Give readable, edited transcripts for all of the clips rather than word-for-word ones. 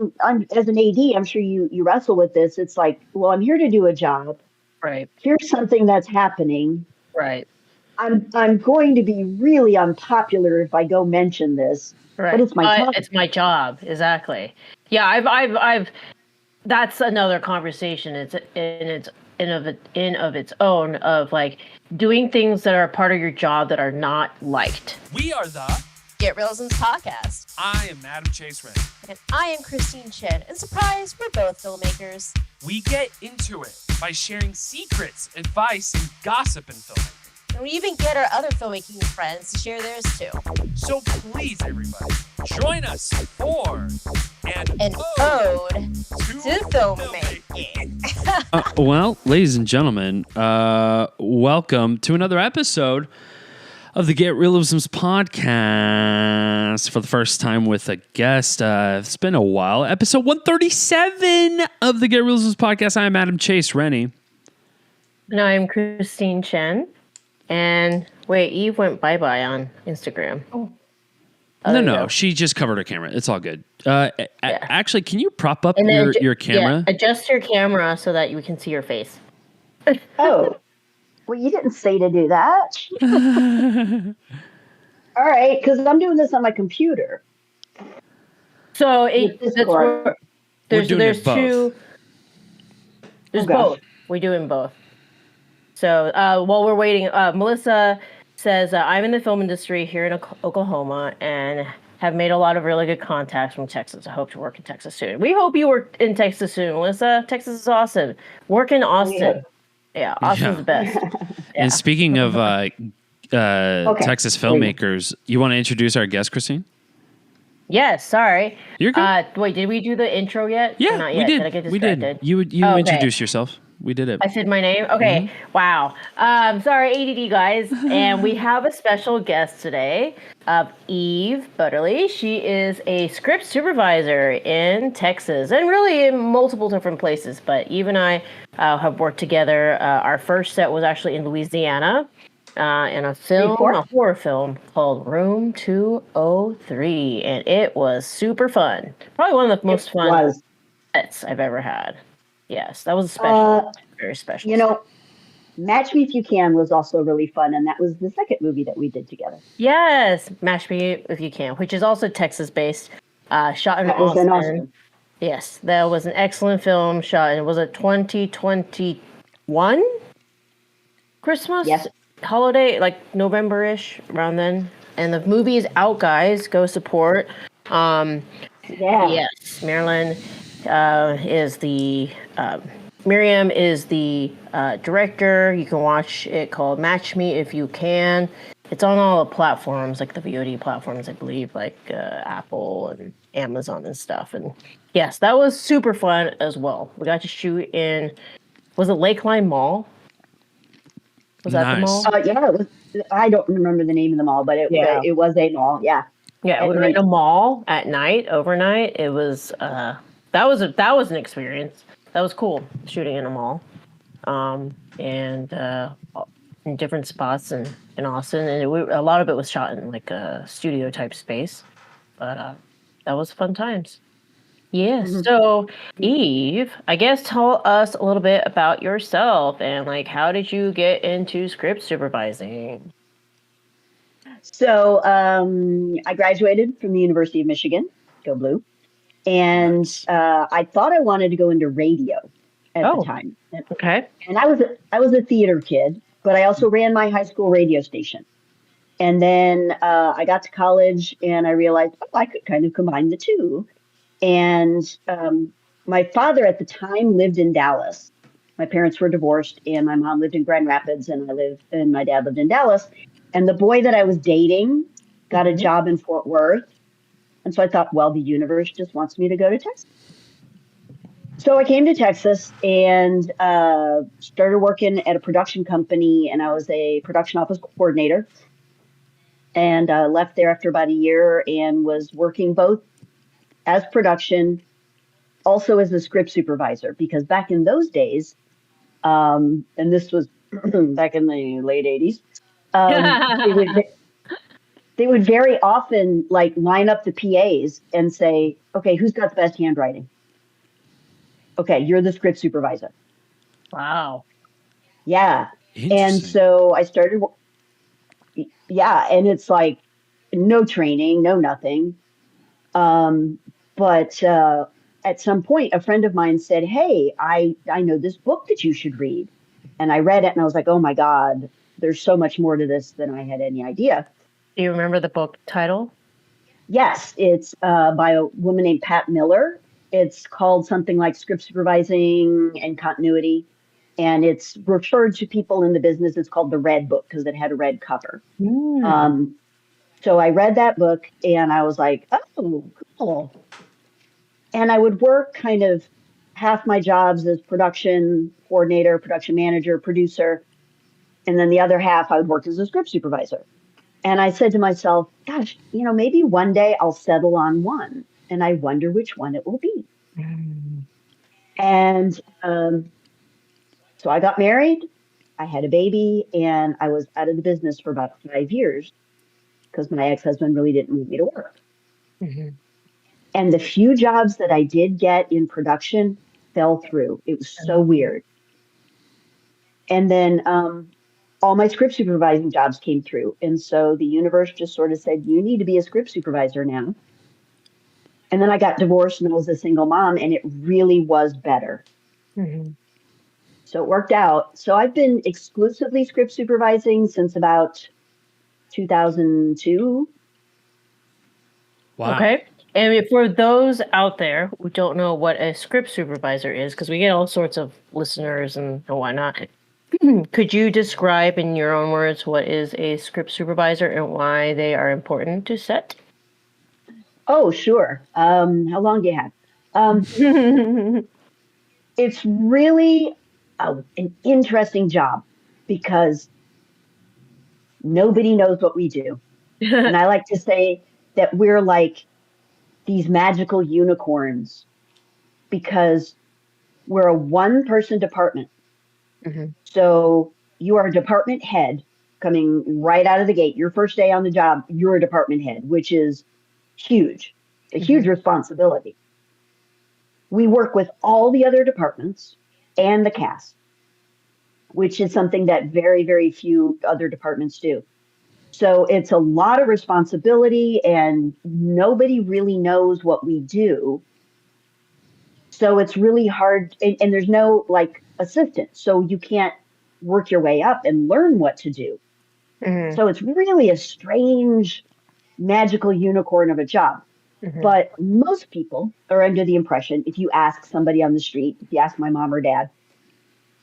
as an AD, I'm sure you wrestle with this. It's like, well, I'm here to do a job. Right. Here's something that's happening. Right. I'm going to be really unpopular if I go mention this, but Right. it's my job. It's my job. Exactly. Yeah. I've. That's another conversation. It's in of its own of like doing things that are part of your job that are not liked. We are the Get Reelisms podcast. I am Adam Chase Ray. And I am Christine Chen. And surprise, we're both filmmakers. We get into it by sharing secrets, advice, and gossip in filmmaking. And we even get our other filmmaking friends to share theirs too. So please, everybody, join us for an ode to filmmaking. Well, ladies and gentlemen, welcome to another episode of the Get Reelisms podcast for the first time with a guest. It's been a while. Episode 137 of the Get Reelisms podcast. I'm Adam Chase Rennie. And I'm Christine Chen. And wait, Eve went bye-bye on Instagram. Oh, no. She just covered her camera. It's all good. Actually, can you prop up your camera? Yeah, adjust your camera so that you can see your face. Oh. Well, you didn't say to do that. All right, because I'm doing this on my computer. So there's two. There's both. We do in both. So while we're waiting, Melissa says, I'm in the film industry here in Oklahoma and have made a lot of really good contacts from Texas. I hope to work in Texas soon. We hope you work in Texas soon, Melissa. Texas is awesome. Work in Austin. Yeah, Austin's the best. Yeah. And speaking of Texas filmmakers, you want to introduce our guest, Christine? Yes, sorry. You're good. Wait, did we do the intro yet? Yeah, not we yet? did. Did I get We distracted? did. You introduced yourself. We did it. I said my name? Okay. Mm-hmm. Wow. Sorry, ADD guys. And we have a special guest today, Eve Butterly. She is a script supervisor in Texas and really in multiple different places. But Eve and I have worked together. Our first set was actually in Louisiana in a horror film called Room 203. And it was super fun. Probably one of the most fun sets I've ever had. Yes, that was special. Very special. You know, Match Me If You Can was also really fun, and that was the second movie that we did together. Yes, Match Me If You Can, which is also Texas-based, shot in Austin. Yes, that was an excellent film shot. It was a 2021 Christmas holiday, like November-ish, around then. And the movie is out, guys. Go support. Yes, Marilyn is the Miriam is the director. You can watch it called Match Me If You Can. It's on all the platforms, like the VOD platforms, I believe, like Apple and Amazon and stuff. And yes, that was super fun as well. We got to shoot in, was it Lakeline Mall? Was that the mall? I don't remember the name of the mall, but it was a mall. Yeah. Yeah, we were in a mall at night, overnight. It was that was an experience. That was cool, shooting in a mall, and in different spots in Austin, and a lot of it was shot in like a studio type space, but that was fun times. Yes. Mm-hmm. So Eve, I guess tell us a little bit about yourself and like how did you get into script supervising? So I graduated from the University of Michigan. Go Blue. And I thought I wanted to go into radio at the time. Okay. And I was a theater kid, but I also ran my high school radio station. And then I got to college and I realized, I could kind of combine the two. And my father at the time lived in Dallas. My parents were divorced and my mom lived in Grand Rapids and my dad lived in Dallas. And the boy that I was dating got a job in Fort Worth. And so I thought, well, the universe just wants me to go to Texas. So I came to Texas and started working at a production company, and I was a production office coordinator. And left there after about a year and was working both as production, also as a script supervisor, because back in those days, and this was back in the late 80s, they would very often like line up the PAs and say, okay, who's got the best handwriting? Okay, you're the script supervisor. Wow. Yeah. And Interesting. so I started, and it's like no training, no nothing. But at some point, a friend of mine said, hey, I know this book that you should read. And I read it and I was like, oh my God, there's so much more to this than I had any idea. Do you remember the book title? Yes, it's by a woman named Pat Miller. It's called something like Script Supervising and Continuity. And it's referred to people in the business. It's called the Red Book because it had a red cover. So I read that book and I was like, oh, cool. And I would work kind of half my jobs as production coordinator, production manager, producer. And then the other half, I would work as a script supervisor. And I said to myself, gosh, maybe one day I'll settle on one. And I wonder which one it will be. And so I got married, I had a baby, and I was out of the business for about 5 years because my ex-husband really didn't want me to work. And the few jobs that I did get in production fell through. It was so weird. And then all my script supervising jobs came through. And so the universe just sort of said, you need to be a script supervisor now. And then I got divorced and I was a single mom, and it really was better. So it worked out. So I've been exclusively script supervising since about 2002. Wow. Okay. And for those out there who don't know what a script supervisor is, because we get all sorts of listeners and whatnot, could you describe in your own words what is a script supervisor and why they are important to set? Oh, sure. How long do you have? It's really an interesting job because nobody knows what we do. And I like to say that we're like these magical unicorns because we're a one-person department. So you are a department head coming right out of the gate. Your first day on the job, you're a department head, which is huge, a huge responsibility. We work with all the other departments and the cast, which is something that very, very few other departments do. So it's a lot of responsibility and nobody really knows what we do. So it's really hard, and there's no like assistant. So you can't work your way up and learn what to do. So it's really a strange, magical unicorn of a job. But most people are under the impression, if you ask somebody on the street, if you ask my mom or dad,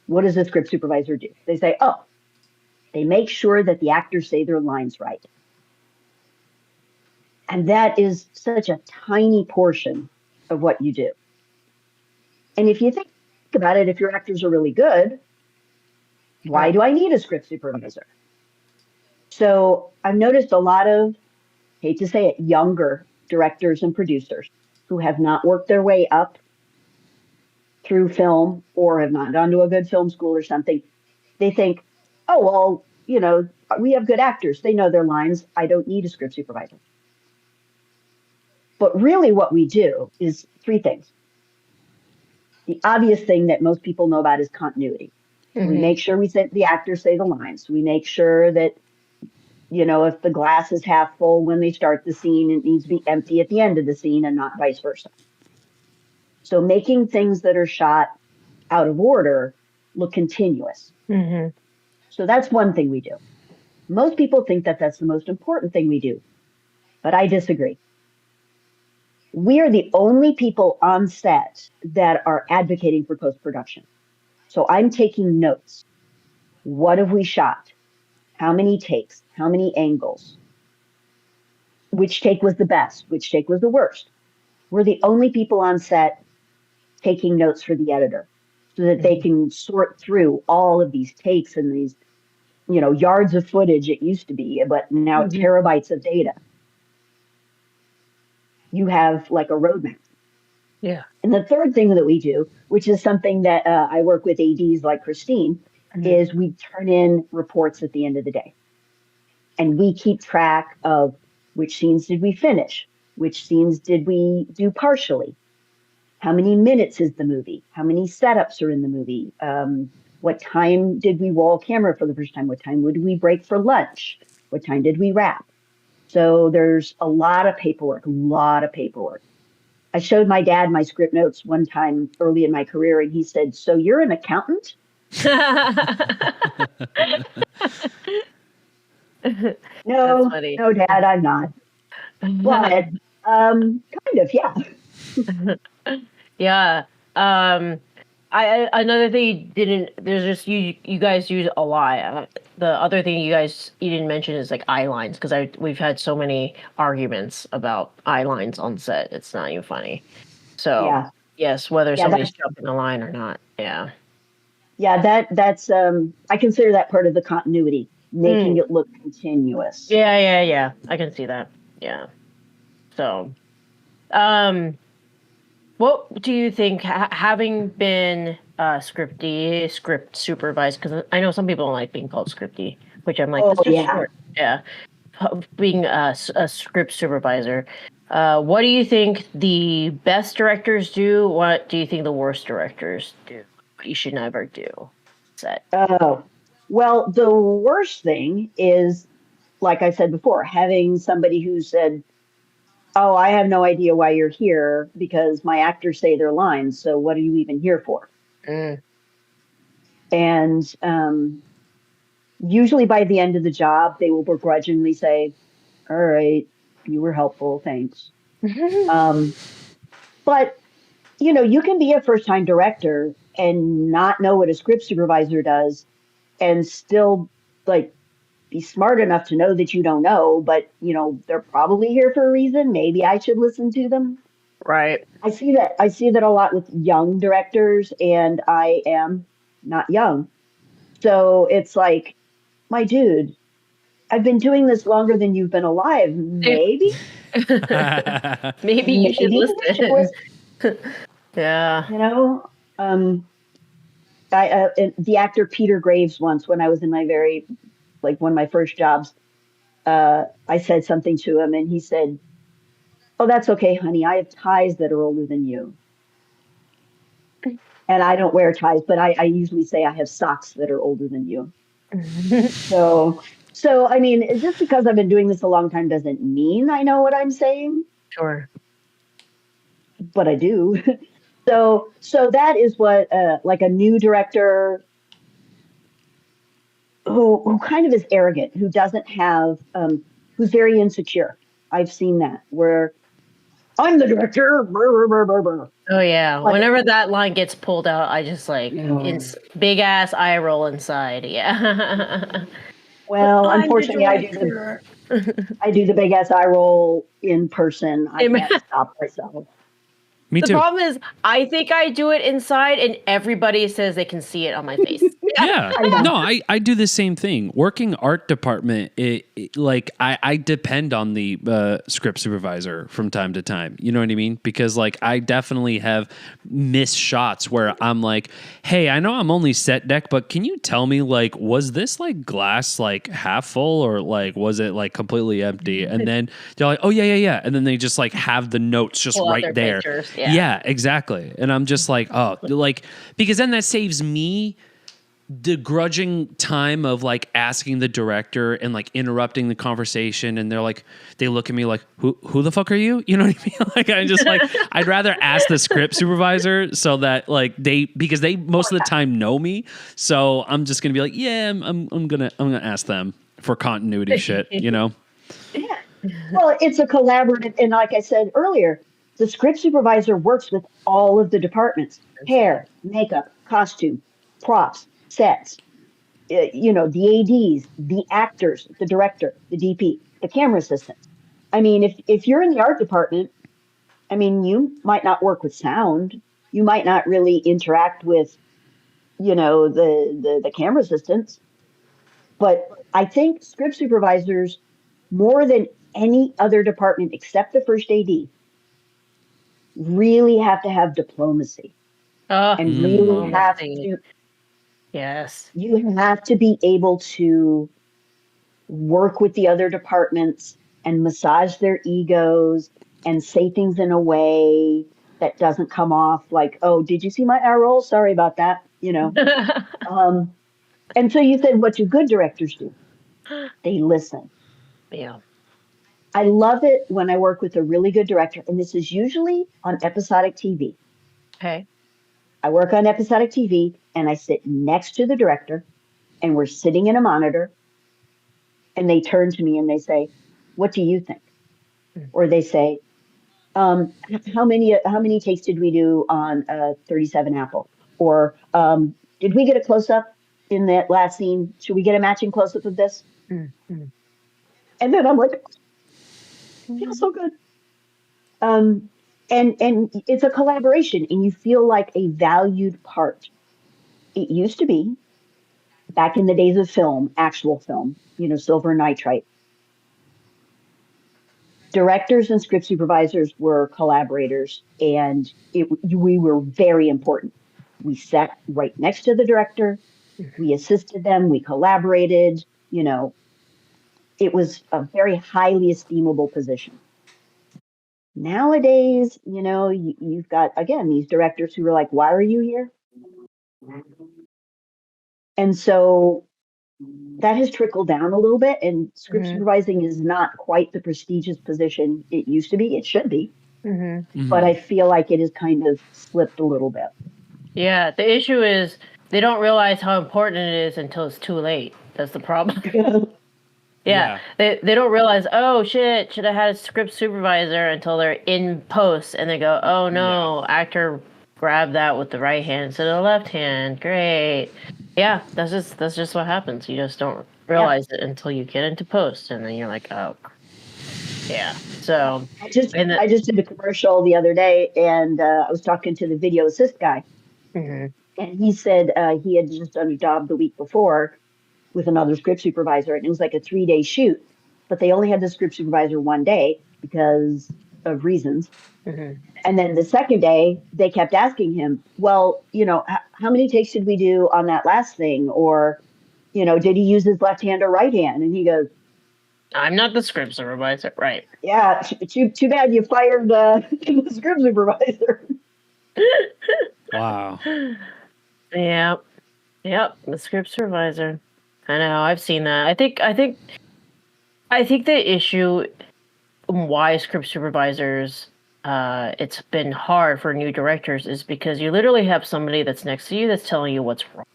what does a script supervisor do? They say, oh, they make sure that the actors say their lines right. And that is such a tiny portion of what you do. And if you think about it, if your actors are really good, why do I need a script supervisor? So I've noticed a lot of, hate to say it, younger directors and producers who have not worked their way up through film or have not gone to a good film school or something. They think, oh, well, we have good actors. They know their lines. I don't need a script supervisor. But really what we do is three things. The obvious thing that most people know about is continuity. We make sure the actors say the lines. We make sure that, if the glass is half full when they start the scene, it needs to be empty at the end of the scene and not vice versa. So making things that are shot out of order look continuous. So that's one thing we do. Most people think that that's the most important thing we do, but I disagree. We are the only people on set that are advocating for post-production. So I'm taking notes. What have we shot? How many takes? How many angles? Which take was the best? Which take was the worst? We're the only people on set taking notes for the editor so that they can sort through all of these takes and these, yards of footage it used to be, but now terabytes of data. You have like a roadmap. Yeah. And the third thing that we do, which is something that I work with ADs like Christine, is we turn in reports at the end of the day. And we keep track of Which scenes did we finish? Which scenes did we do partially? How many minutes is the movie? How many setups are in the movie? What time did we roll camera for the first time? What time would we break for lunch? What time did we wrap? So there's a lot of paperwork, I showed my dad my script notes one time early in my career, and he said, "So you're an accountant?" No, no, Dad, I'm not. But kind of, yeah. Yeah. Another thing you didn't. There's just you guys use a lot. The other thing you didn't mention is like eye lines, because we've had so many arguments about eye lines on set. It's not even funny. So Yeah. yes, whether somebody's jumping the line or not. Yeah. Yeah, that's I consider that part of the continuity, making it look continuous. Yeah. I can see that. Yeah. So, what do you think, having been script supervised? Because I know some people don't like being called scripty, which I'm like, that's just short. Yeah. Being a script supervisor, what do you think the best directors do? What do you think the worst directors do? What you should never do? Set. Oh, well, the worst thing is, like I said before, having somebody who said, "Oh, I have no idea why you're here because my actors say their lines. So what are you even here for?" And usually by the end of the job, they will begrudgingly say, "All right, you were helpful, thanks." But you can be a first-time director and not know what a script supervisor does, and still be smart enough to know that you don't know, but they're probably here for a reason. Maybe I should listen to them. Right. I see that a lot with young directors, and I am not young. So it's like, my dude, I've been doing this longer than you've been alive. Maybe. Maybe you should listen. Yeah. The actor Peter Graves once, when I was in my one of my first jobs, I said something to him, and he said, "Oh, that's okay, honey. I have ties that are older than you." And I don't wear ties, but I usually say I have socks that are older than you. So I mean, just because I've been doing this a long time doesn't mean I know what I'm saying. Sure. But I do. So that is what like a new director who kind of is arrogant, who doesn't have, who's very insecure. I've seen that, where I'm the director. Brr, brr, brr, brr. Oh yeah. Whenever that line gets pulled out, I just big ass eye roll inside. Yeah. Well, unfortunately, I do the big ass eye roll in person. I can't stop myself. Me too. The problem is, I think I do it inside, and everybody says they can see it on my face. Yeah. No, I do the same thing. Working art department, I depend on the script supervisor from time to time. You know what I mean? Because I definitely have missed shots where I'm like, "Hey, I know I'm only set deck, but can you tell me was this glass half full, or was it completely empty?" And then they're like, "Oh yeah," and then they just have the notes just right there. Pictures. Yeah, exactly. And I'm just because then that saves me the grudging time of asking the director and interrupting the conversation, and they look at me like, who the fuck are you? You know what I mean? I just I'd rather ask the script supervisor, so that because they most of the time know me, so I'm just gonna be like, yeah, I'm gonna ask them for continuity shit, Yeah. Well, it's a collaborative, and like I said earlier, the script supervisor works with all of the departments: hair, makeup, costume, props, sets, the ADs, the actors, the director, the DP, the camera assistants. I mean, if you're in the art department, I mean, you might not work with sound. You might not really interact with, the camera assistants. But I think script supervisors, more than any other department except the first AD, really have to have diplomacy. And really have to. Yes. You have to be able to work with the other departments and massage their egos and say things in a way that doesn't come off like, oh, did you see my eye roll? Sorry about that. And so you said, what do good directors do? They listen. Yeah. I love it when I work with a really good director, and this is usually on episodic TV. Okay. I work on episodic TV, and I sit next to the director, and we're sitting in a monitor, and they turn to me and they say, what do you think? Or they say, how many takes did we do on 37 Apple? Or did we get a close-up in that last scene? Should we get a matching close-up of this? Mm-hmm. And then I'm like, feels so good. And it's a collaboration, and you feel like a valued part. It used to be, back in the days of film, actual film, silver nitrite. Directors and script supervisors were collaborators, and we were very important. We sat right next to the director. We assisted them. We collaborated. It was a very highly esteemable position. Nowadays, you've got, again, these directors who are like, why are you here? And so that has trickled down a little bit, and script supervising is not quite the prestigious position it used to be. It should be, but I feel like it has kind of slipped a little bit. Yeah, the issue is they don't realize how important it is until it's too late. That's the problem. Yeah. They don't realize, oh shit, should have had a script supervisor until they're in post and they go, oh no, actor grabbed that with the right hand instead of the left hand. Great. Yeah, that's just what happens. You just don't realize it until you get into post, and then you're like, oh yeah. So I just did a commercial the other day, and I was talking to the video assist guy, and he said he had just done a job the week before with another script supervisor, and it was like a 3-day shoot, but they only had the script supervisor one day because of reasons. And then the second day, they kept asking him, well, how many takes did we do on that last thing? Or, did he use his left hand or right hand? And he goes, I'm not the script supervisor. Right. Yeah, too bad you fired the script supervisor. Wow. Yeah. Yep, the script supervisor. I know, I've seen that. I think the issue why script supervisors it's been hard for new directors is because you literally have somebody that's next to you that's telling you what's wrong.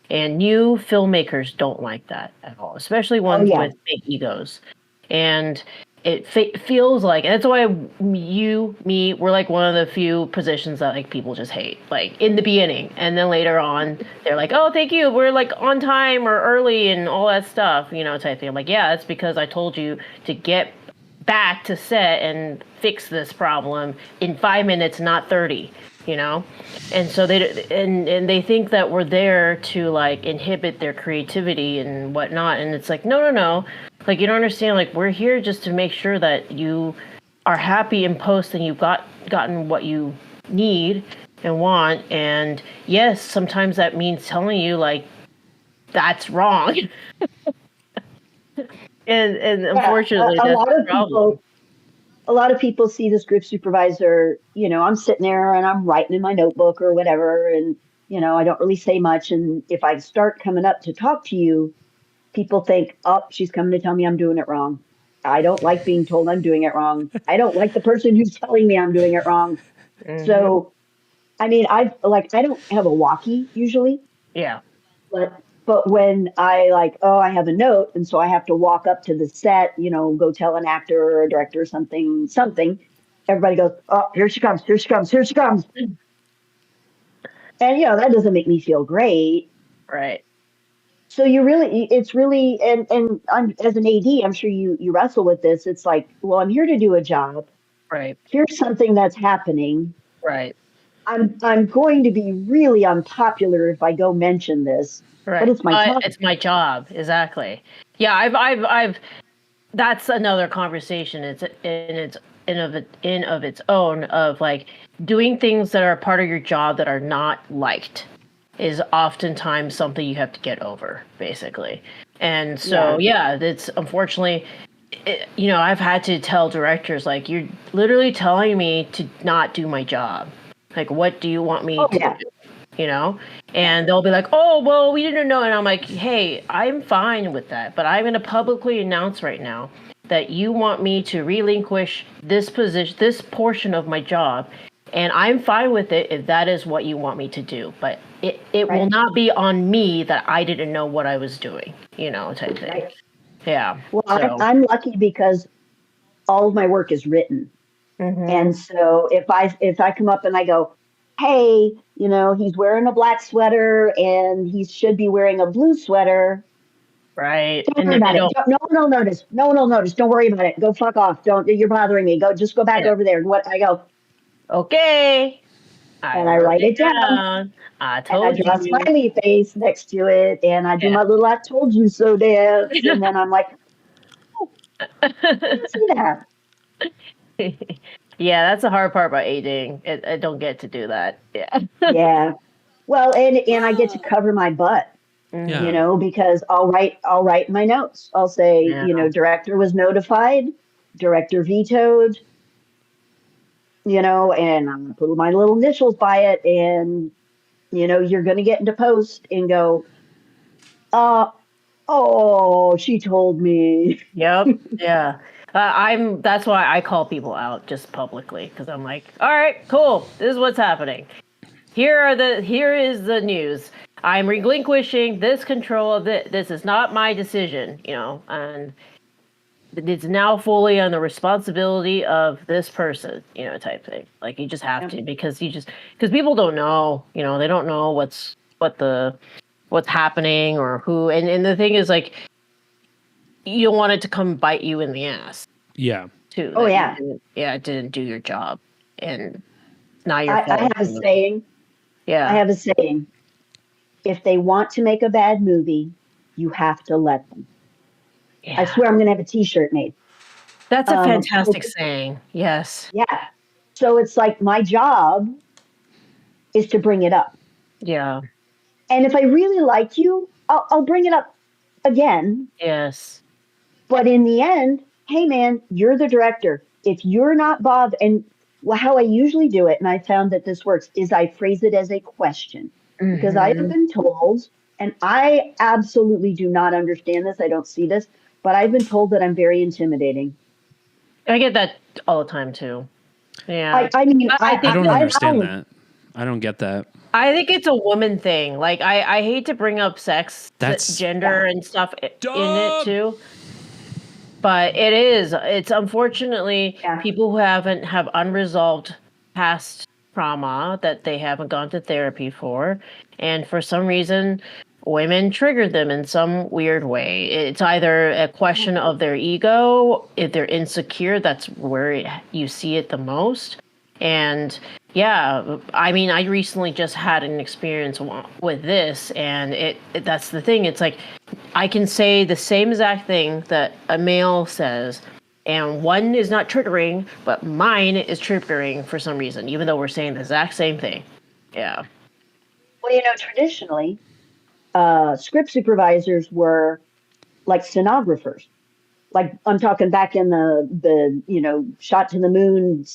And new filmmakers don't like that at all, especially ones with big egos. And it feels like, and that's why we're like one of the few positions that like people just hate, like in the beginning. And then later on, they're like, oh, thank you. We're like on time or early and all that stuff, type thing. I'm like, yeah, that's because I told you to get back to set and fix this problem in 5 minutes, not 30, and so they think that we're there to like inhibit their creativity and whatnot, and it's like no, like you don't understand, like we're here just to make sure that you are happy in post and you've gotten what you need and want. And yes, sometimes that means telling you like that's wrong. And unfortunately, that's the problem. A lot of people see the script supervisor, I'm sitting there and I'm writing in my notebook or whatever, and, I don't really say much. And if I start coming up to talk to you, people think, oh, she's coming to tell me I'm doing it wrong. I don't like being told I'm doing it wrong. I don't like the person who's telling me I'm doing it wrong. So, I mean, I don't have a walkie usually. Yeah. But when I I have a note, and so I have to walk up to the set, go tell an actor or a director or something, everybody goes, oh, here she comes. And, that doesn't make me feel great. Right. So it's really, and I'm, as an AD, I'm sure you wrestle with this. It's like, well, I'm here to do a job. Right. Here's something that's happening. Right. I'm going to be really unpopular if I go mention this. Right. But it's my job. It's my job. Exactly. Yeah. I've that's another conversation. It's in of its own, of like doing things that are part of your job that are not liked is oftentimes something you have to get over, basically. And so, it's unfortunately, I've had to tell directors, like, you're literally telling me to not do my job. Like, what do you want me to do? And they'll be like, oh, well, we didn't know. And I'm like, hey, I'm fine with that, but I'm going to publicly announce right now that you want me to relinquish this portion of my job, and I'm fine with it if that is what you want me to do, but it will not be on me that I didn't know what I was doing, type thing. Right. Yeah. Well, I'm lucky because all of my work is written. And so if I come up and I go, hey, he's wearing a black sweater and he should be wearing a blue sweater. Right. Don't worry about it. No one will notice. No one will notice. Don't worry about it. Go fuck off. You're bothering me. Just go back over there. And I go, okay. And I write it down. I told you. And I draw a smiley face next to it. And I do my little I told you so dance. And then I'm like, oh, I didn't see that. Yeah, that's the hard part about aging. I don't get to do that. Yeah. Yeah. Well, and I get to cover my butt, because I'll write my notes. I'll say, director was notified, director vetoed, and I'm going to put my little initials by it. And, you're going to get into post and go, oh, she told me. Yep. Yeah. That's why I call people out just publicly, because I'm like, all right, cool. This is what's happening. Here is the news. I'm relinquishing this control of it. This is not my decision, and it's now fully on the responsibility of this person, type thing. Like, you just have to, because people don't know, they don't know what's happening or who, and the thing is, like, you don't want it to come bite you in the ass. Yeah. Too. Oh, yeah. Didn't do your job, and now you're. I have a saying. Yeah. I have a saying. If they want to make a bad movie, you have to let them. Yeah. I swear I'm going to have a T-shirt made. That's a fantastic saying. Yes. Yeah. So it's like, my job is to bring it up. Yeah. And if I really like you, I'll bring it up again. Yes. But in the end, hey, man, you're the director. If you're not bothered, and how I usually do it, and I found that this works, is I phrase it as a question. Because I have been told, and I absolutely do not understand this, I don't see this, but I've been told that I'm very intimidating. I get that all the time, too. Yeah. I mean, I don't understand that. I don't get that. I think it's a woman thing. Like, I hate to bring up sex, gender, and stuff in it, too. But it's unfortunately people who have unresolved past trauma that they haven't gone to therapy for. And for some reason, women trigger them in some weird way. It's either a question of their ego. If they're insecure, that's where you see it the most. And yeah, I mean, I recently just had an experience with this, and that's the thing. It's like, I can say the same exact thing that a male says, and one is not triggering, but mine is triggering for some reason, even though we're saying the exact same thing. Yeah. Well, traditionally, script supervisors were like stenographers. Like, I'm talking back in the shot to the moon,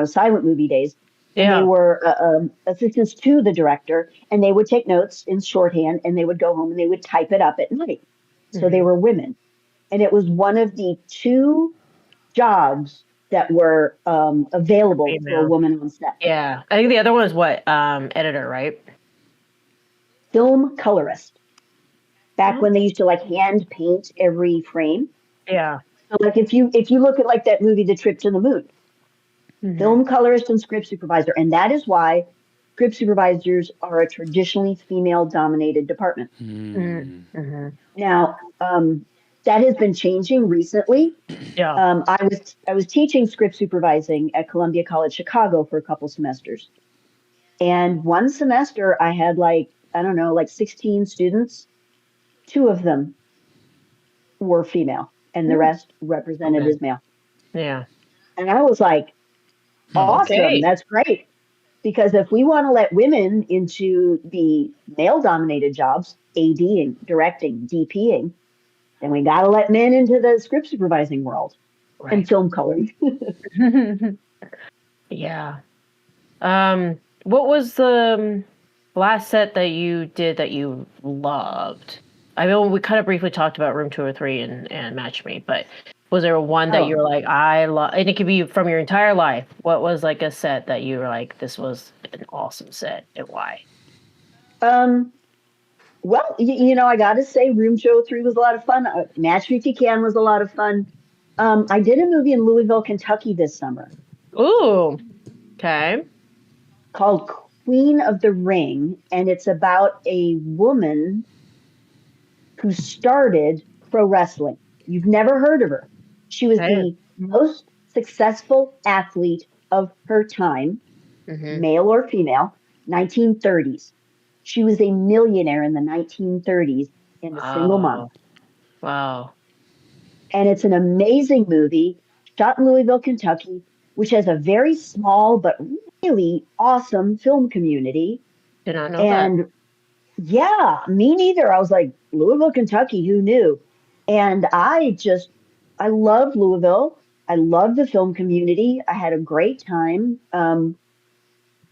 silent movie days. And they were assistants to the director, and they would take notes in shorthand, and they would go home and they would type it up at night. So they were women. And it was one of the two jobs that were available for a woman on set. Yeah. I think the other one is editor, right? Film colorist. Back when they used to hand paint every frame. Yeah. So if you look at that movie, The Trip to the Moon, film colorist and script supervisor. And that is why script supervisors are a traditionally female-dominated department. Now, that has been changing recently. Yeah. I was teaching script supervising at Columbia College Chicago for a couple semesters. And one semester I had 16 students. 2 of them were female, and the rest represented as male. Yeah. And I was like, awesome. Okay. That's great. Because if we want to let women into the male-dominated jobs, ADing, directing, DPing, then we got to let men into the script supervising world and film coloring. Yeah. What was the last set that you did that you loved? I know we kind of briefly talked about Room 203 and Match Me, but was there one that you were like, I love, and it could be from your entire life. What was like a set that you were like, this was an awesome set, and why? Well, I got to say Room 203 was a lot of fun. Match Me If You Can was a lot of fun. I did a movie in Louisville, Kentucky this summer. Ooh, okay. Called Queen of the Ring, and it's about a woman who started pro wrestling. You've never heard of her. She was the most successful athlete of her time, male or female, 1930s. She was a millionaire in the 1930s in a single month. Wow. And it's an amazing movie, shot in Louisville, Kentucky, which has a very small but really awesome film community. Did not know that. Yeah, me neither. I was like, Louisville, Kentucky, who knew? And I love Louisville. I love the film community. I had a great time.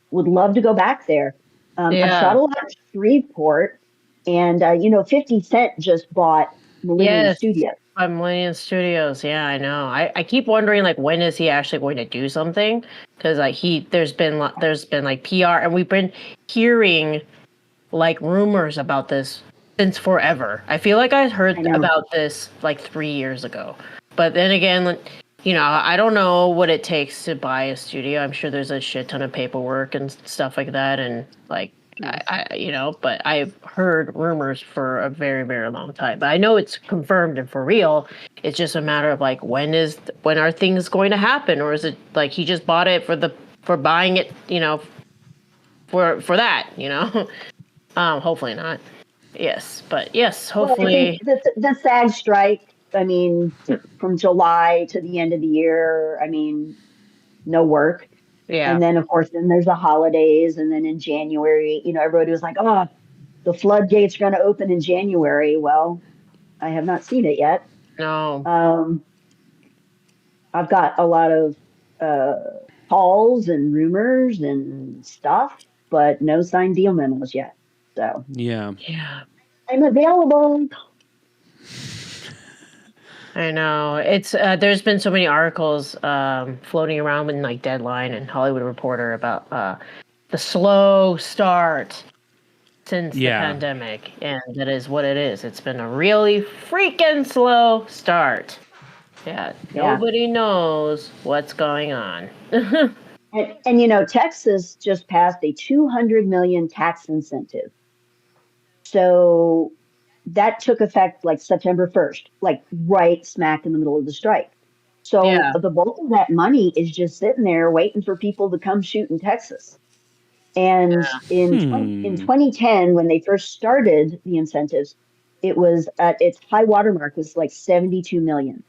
Would love to go back there. I shot a lot of Shreveport, and 50 Cent just bought Millennium Studios. Millennium Studios, yeah, I know. I keep wondering like when is he actually going to do something? Because like there's been like PR, and we've been hearing like rumors about this since forever. I feel like I heard about this like 3 years ago, but then again, I don't know what it takes to buy a studio. I'm sure there's a shit ton of paperwork and stuff like that, and like but I've heard rumors for a very, very long time. But I know it's confirmed and for real. It's just a matter of like when are things going to happen, or is it like he just bought it for buying it, for that, hopefully not. Yes, but yes, hopefully. Well, the SAG strike. I mean, from July to the end of the year. I mean, no work. Yeah. And then, of course, then there's the holidays. And then in January, everybody was like, oh, the floodgates are going to open in January. Well, I have not seen it yet. No. I've got a lot of calls and rumors and stuff, but no signed deal memos yet. So, yeah. I'm available. I know it's there's been so many articles floating around in like Deadline and Hollywood Reporter about the slow start since the pandemic, and that is what it is. It's been a really freaking slow start. Yeah. Nobody knows what's going on. and Texas just passed a $200 million tax incentive, so that took effect like September 1st, like right smack in the middle of the strike. So the bulk of that money is just sitting there waiting for people to come shoot in Texas. And in 2010, when they first started the incentives, it was at its high watermark was like 72 million.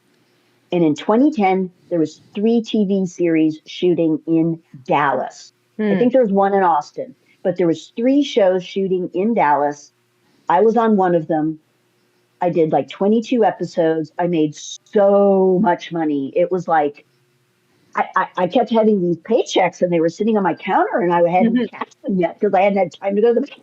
And in 2010, there was 3 TV series shooting in Dallas. I think there was one in Austin, but there was 3 shows shooting in Dallas. I was on one of them. I did like 22 episodes. I made so much money. It was like, I kept having these paychecks and they were sitting on my counter and I hadn't cashed them yet because I hadn't had time to go to the bank.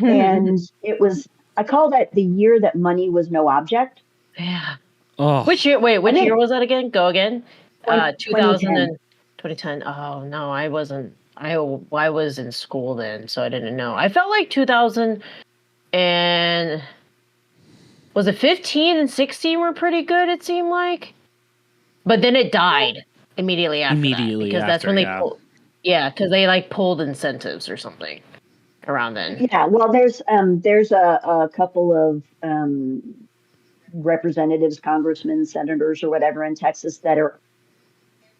And it was, I call that the year that money was no object. Yeah. Oh. Which year year was that again? Go again. 2010. 2010. Oh, no, I wasn't. I was in school then, so I didn't know. I felt like 2000 and was it 15 and 16 were pretty good, it seemed like. But then it died immediately after that. Because that's when they pulled. Yeah, because they like pulled incentives or something around then. Yeah, well, there's a couple of representatives, congressmen, senators, or whatever in Texas that are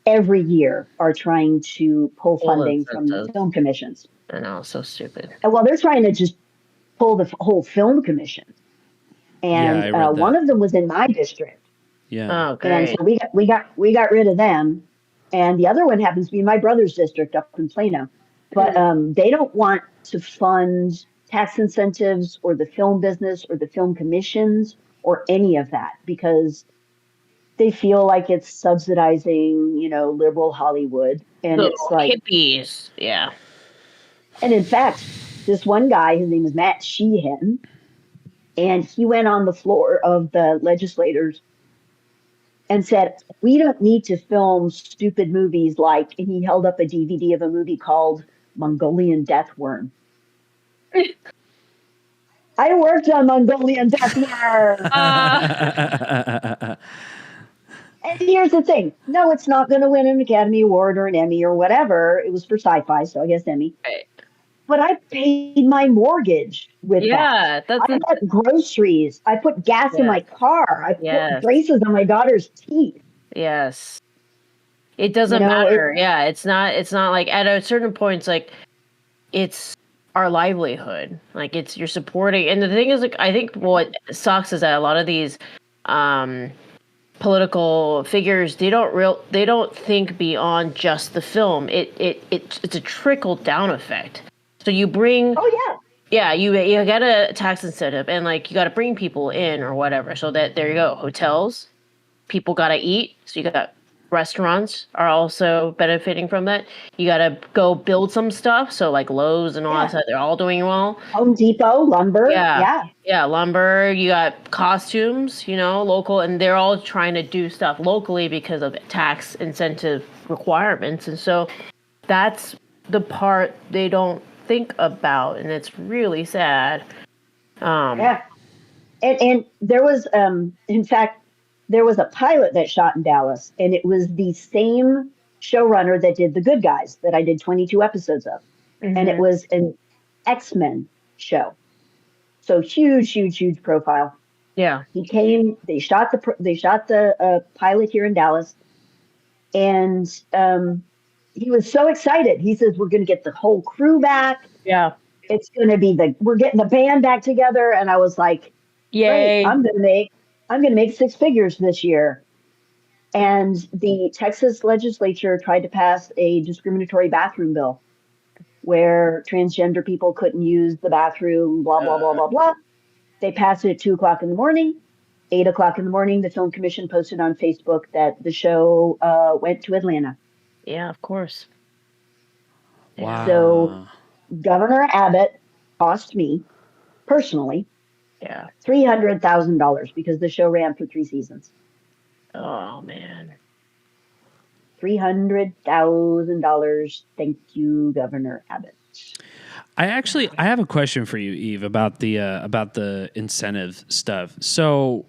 every year are trying to pull funding from the film commissions. I know, so stupid. And well, they're trying to just pull the whole film commission. And one of them was in my district. Yeah. Oh, great. And so we got rid of them. And the other one happens to be my brother's district up in Plano. But they don't want to fund tax incentives or the film business or the film commissions or any of that because they feel like it's subsidizing, liberal Hollywood. And The it's like, hippies. Yeah. and in fact, this one guy, his name is Matt Sheehan, and he went on the floor of the legislators and said, we don't need to film stupid movies like, and he held up a DVD of a movie called Mongolian Death Worm. I worked on Mongolian Death Worm. And here's the thing. No, it's not going to win an Academy Award or an Emmy or whatever. It was for sci-fi, so I guess Emmy. Right. But I paid my mortgage with that. That's I bought groceries. I put gas in my car. I put braces on my daughter's teeth. Yes. It doesn't matter. It's not like at a certain point, it's like it's our livelihood. Like you're supporting. And the thing is, like, I think what sucks is that a lot of these political figures, they don't think beyond just the film. It's a trickle down effect. So you bring you got a tax incentive and like you got to bring people in or whatever. So that there you go, hotels, people got to eat. So you got restaurants are also benefiting from that. You got to go build some stuff. So like Lowe's and all that stuff, they're all doing well. Home Depot, lumber. Yeah, lumber. You got costumes, local, and they're all trying to do stuff locally because of tax incentive requirements. And so that's the part they don't think about, and it's really sad. And there was, in fact, there was a pilot that shot in Dallas, and it was the same showrunner that did The Good Guys that I did 22 episodes of. Mm-hmm. And it was an X-Men show. So huge profile. Yeah. He came, they shot the pilot here in Dallas, and he was so excited. He says, we're going to get the whole crew back. Yeah. It's going to be we're getting the band back together. And I was like, yay. I'm going to make six figures this year. And the Texas legislature tried to pass a discriminatory bathroom bill where transgender people couldn't use the bathroom, blah, blah, blah, blah, blah. They passed it at 2:00 in the morning. 8:00 in the morning, the Film Commission posted on Facebook that the show went to Atlanta. Yeah, of course. Wow. So Governor Abbott cost me personally $300,000 because the show ran for 3 seasons. Oh, man. $300,000. Thank you, Governor Abbott. I have a question for you, Eve, about the incentive stuff. So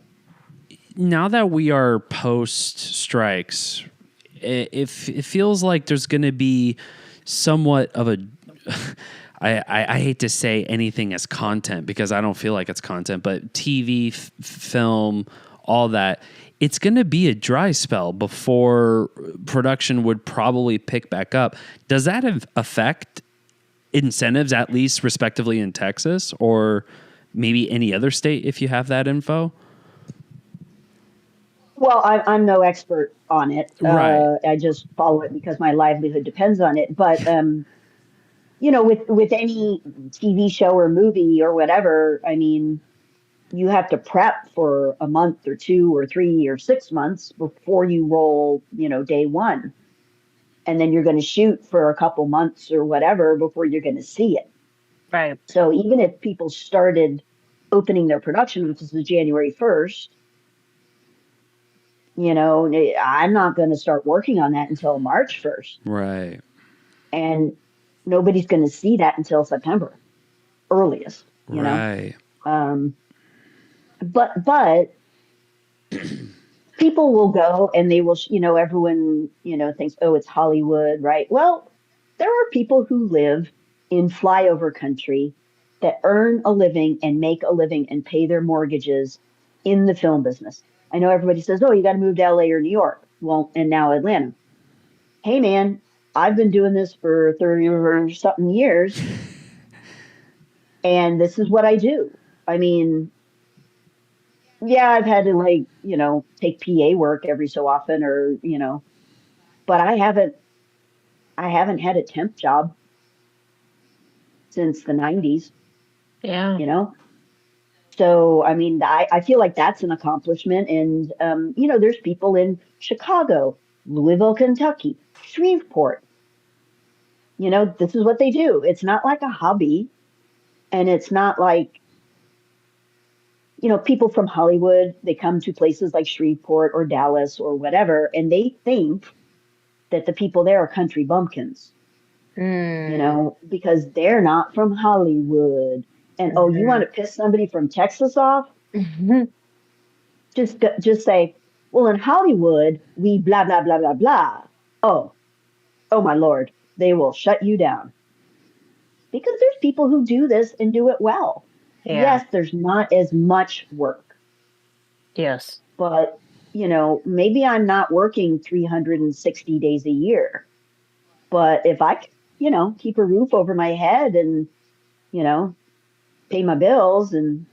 now that we are post strikes, it feels like there's going to be somewhat of a I hate to say anything as content because I don't feel like it's content, but TV, film, all that, it's going to be a dry spell before production would probably pick back up. Does that affect incentives, at least respectively in Texas or maybe any other state if you have that info? Well, I'm no expert on it. Right. I just follow it because my livelihood depends on it. But, with any TV show or movie or whatever, I mean, you have to prep for a month or 2 or 3 or 6 months before you roll, day one. And then you're going to shoot for a couple months or whatever before you're going to see it. Right. So even if people started opening their production offices January 1st, I'm not going to start working on that until March 1st. Right. And nobody's going to see that until September, earliest, right. But people will go and they will, everyone, thinks, oh, it's Hollywood, right? Well, there are people who live in flyover country that earn a living and make a living and pay their mortgages in the film business. I know everybody says, oh, you got to move to LA or New York. Well, and now Atlanta. Hey, man, I've been doing this for 30 or something years. And this is what I do. I mean, yeah, I've had to take PA work every so often or, but I haven't had a temp job since the 90s. Yeah. So, I mean, I feel like that's an accomplishment. And, there's people in Chicago, Louisville, Kentucky, Shreveport. This is what they do. It's not like a hobby. And it's not like, people from Hollywood, they come to places like Shreveport or Dallas or whatever, and they think that the people there are country bumpkins, because they're not from Hollywood. And you want to piss somebody from Texas off? Just say, well, in Hollywood, we blah, blah, blah, blah, blah. Oh my Lord, they will shut you down. Because there's people who do this and do it well. Yeah. Yes, there's not as much work. Yes. But, maybe I'm not working 360 days a year. But if I, keep a roof over my head and, pay my bills and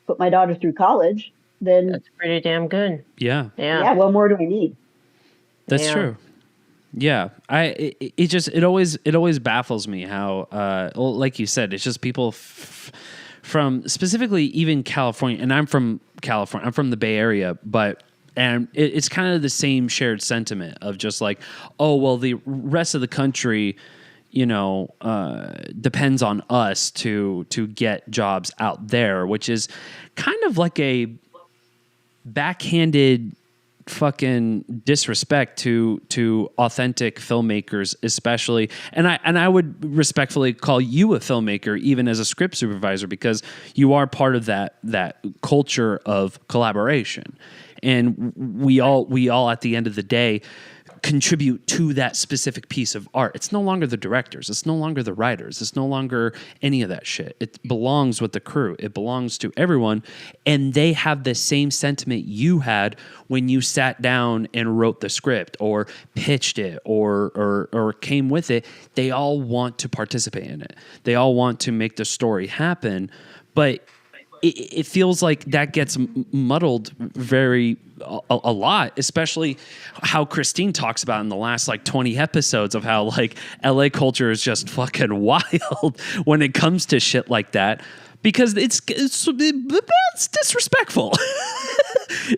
put my daughter through college, then that's pretty damn good. Yeah. Yeah, what more do I need? That's true. Yeah, it always baffles me how, like you said, it's just people from specifically even California, and I'm from California. I'm from the Bay Area, and it's kind of the same shared sentiment of just like, oh well, the rest of the country, depends on us to get jobs out there, which is kind of like a backhanded fucking disrespect to authentic filmmakers, especially. And I would respectfully call you a filmmaker, even as a script supervisor, because you are part of that culture of collaboration. And we all at the end of the day contribute to that specific piece of art. It's no longer the directors. It's no longer the writers. It's no longer any of that shit. It belongs with the crew. It belongs to everyone. And they have the same sentiment you had when you sat down and wrote the script or pitched it or came with it. They all want to participate in it. They all want to make the story happen. But it feels like that gets muddled a lot, especially how Christine talks about in the last like 20 episodes of how like LA culture is just fucking wild when it comes to shit like that, because it's disrespectful.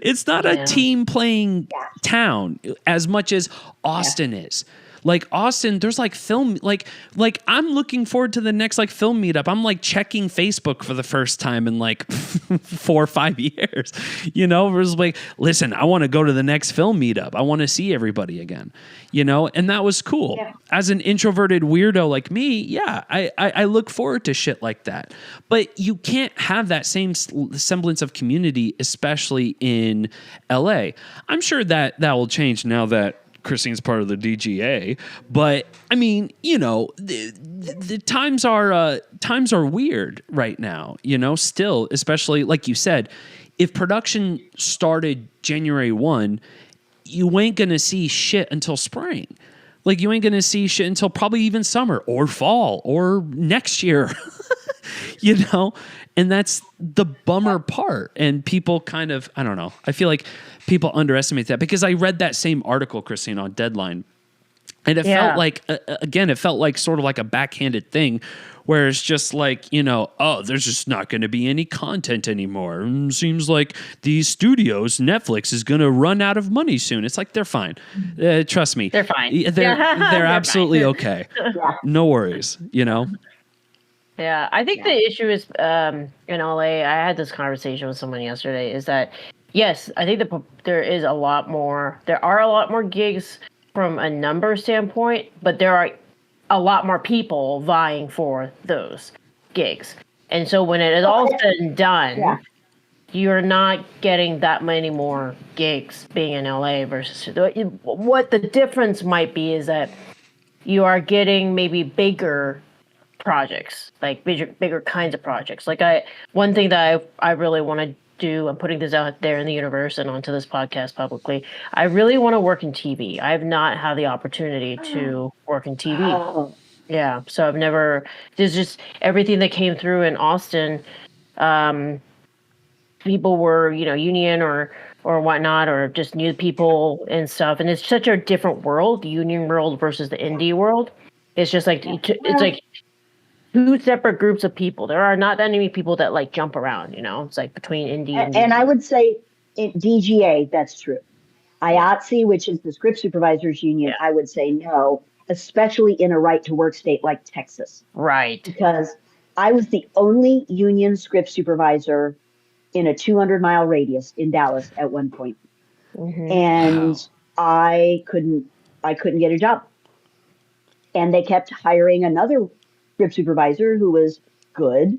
It's not a team playing town as much as Austin is. Like Austin, there's like film, like I'm looking forward to the next like film meetup. I'm like checking Facebook for the first time in like 4 or 5 years, It's like, listen, I want to go to the next film meetup. I want to see everybody again, and that was cool. Yeah. As an introverted weirdo like me, I look forward to shit like that. But you can't have that same semblance of community, especially in LA. I'm sure that will change now that Christine's part of the DGA, but I mean, the times are weird right now, still, especially like you said, if production started January 1, you ain't going to see shit until spring. Like you ain't going to see shit until probably even summer or fall or next year, and that's the bummer part. And people kind of, I don't know. I feel like people underestimate that, because I read that same article, Christine, on Deadline, and it felt like, again, it felt like sort of like a backhanded thing where it's just like, there's just not going to be any content anymore. Seems like these studios, Netflix is going to run out of money soon. It's like, they're fine. Trust me. They're fine. They're absolutely okay. No worries, Yeah, I think the issue is in LA. I had this conversation with someone yesterday. Is that yes, I think there are a lot more gigs from a number standpoint, but there are a lot more people vying for those gigs. And so when it is all said and done, you're not getting that many more gigs being in LA versus what the difference might be is that you are getting maybe bigger projects, like bigger kinds of projects. Like one thing that I really want to do, I'm putting this out there in the universe and onto this podcast publicly. I really want to work in TV. I have not had the opportunity to work in TV. Oh. Yeah, so I've never. There's just everything that came through in Austin. People were, union or whatnot, or just new people and stuff. And it's such a different world, the union world versus the indie world. It's just like it's like two separate groups of people. There are not that many people that like jump around, It's like between indie and And I would say in DGA, that's true. IATSE, which is the Script Supervisors Union, I would say no, especially in a right to work state like Texas. Right. Because I was the only union script supervisor in a 200-mile radius in Dallas at one point. And I couldn't get a job. And they kept hiring another script supervisor who was good,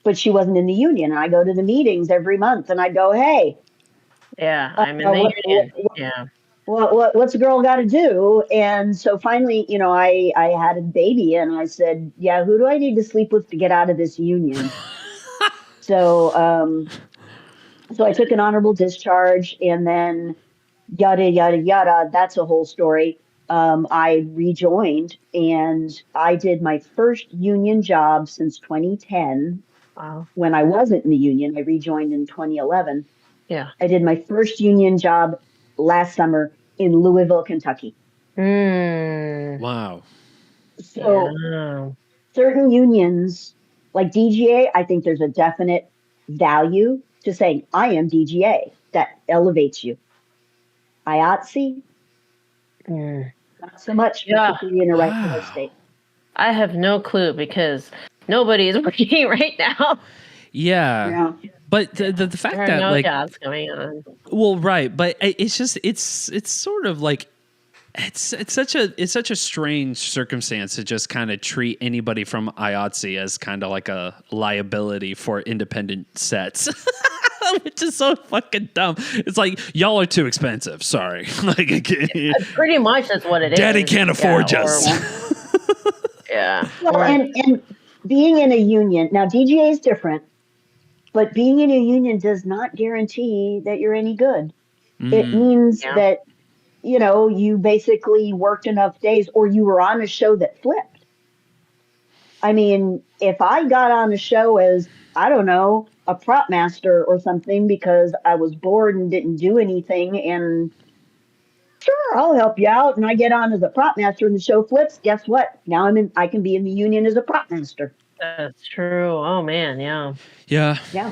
but she wasn't in the union. And I go to the meetings every month and I go, hey. Yeah, I'm in the union. Yeah. What's a girl got to do? And so finally, I had a baby and I said, yeah, who do I need to sleep with to get out of this union? So I took an honorable discharge and then yada, yada, yada. That's a whole story. I rejoined and I did my first union job since 2010. Wow. When I wasn't in the union, I rejoined in 2011. Yeah. I did my first union job last summer in Louisville, Kentucky. Wow. So certain unions, like DGA, I think there's a definite value to saying, I am DGA. That elevates you. IATSE, not so much, particularly in a right to work state. I have no clue because nobody is working right now. Yeah. But the fact there are that no like jobs going on. Well, right, but it's just it's sort of like it's such a strange circumstance to just kind of treat anybody from IATSE as kind of like a liability for independent sets. Which is so fucking dumb. It's like, y'all are too expensive. Sorry. Pretty much that's what it is. Daddy can't afford us. Yeah. Well, and being in a union, now DGA is different, but being in a union does not guarantee that you're any good. It means that, you basically worked enough days or you were on a show that flipped. I mean, if I got on a show as, I don't know, a prop master or something because I was bored and didn't do anything and sure, I'll help you out. And I get on as a prop master and the show flips. Guess what? Now I can be in the union as a prop master. That's true. Oh man. Yeah. Yeah. Yeah.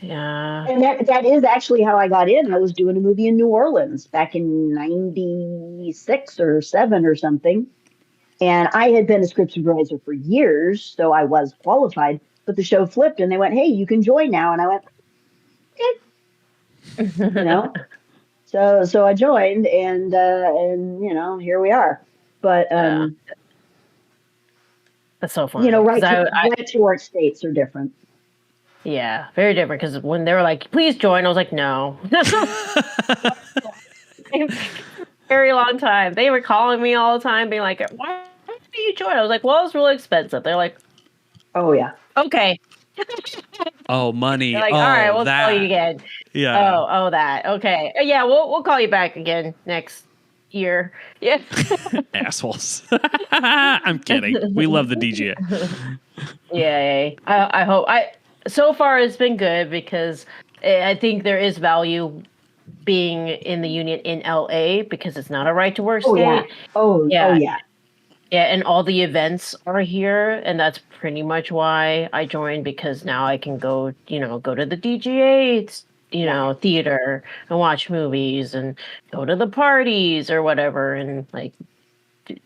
Yeah. And that is actually how I got in. I was doing a movie in New Orleans back in 96 or 7 or something. And I had been a script supervisor for years, so I was qualified. But the show flipped and they went, hey, you can join now. And I went, okay. So I joined and here we are. But that's so funny. Right to work states are different. Yeah, very different. Because when they were like, please join, I was like, no. Very long time. They were calling me all the time, being like, why do you join? I was like, well, it's really expensive. They're like, oh yeah. Okay. Oh, money. They're like, all right, we'll call you again. Yeah. Oh, that. Okay. Yeah, we'll call you back again next year. Yeah. Assholes. I'm kidding. We love the DGA. Yeah. I hope. So far, it's been good because I think there is value being in the union in LA because it's not a right to work state. Yeah. Oh yeah. Yeah, and all the events are here, and that's pretty much why I joined because now I can go to the DGA, theater and watch movies and go to the parties or whatever and like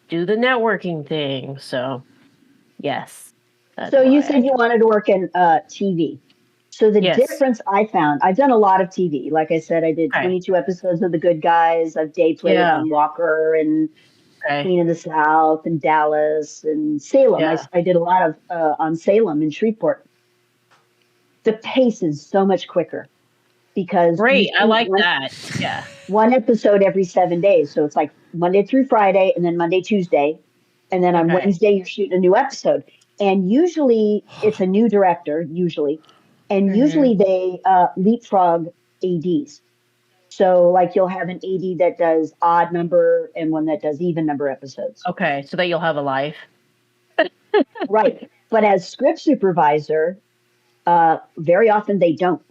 do the networking thing. So, yes. So you said you wanted to work in TV. So the difference I found, I've done a lot of TV. Like I said, I did 22 episodes of The Good Guys. I've day played on Walker and Queen of the South and Dallas and Salem. Yeah. I did a lot of on Salem and Shreveport. The pace is so much quicker because I like that. Yeah. One episode every 7 days. So it's like Monday through Friday and then Monday, Tuesday. And then on Wednesday, you're shooting a new episode. And usually it's a new director, and usually they leapfrog ADs. So like you'll have an AD that does odd number and one that does even number episodes. Okay, so that you'll have a life. Right. But as script supervisor, very often they don't.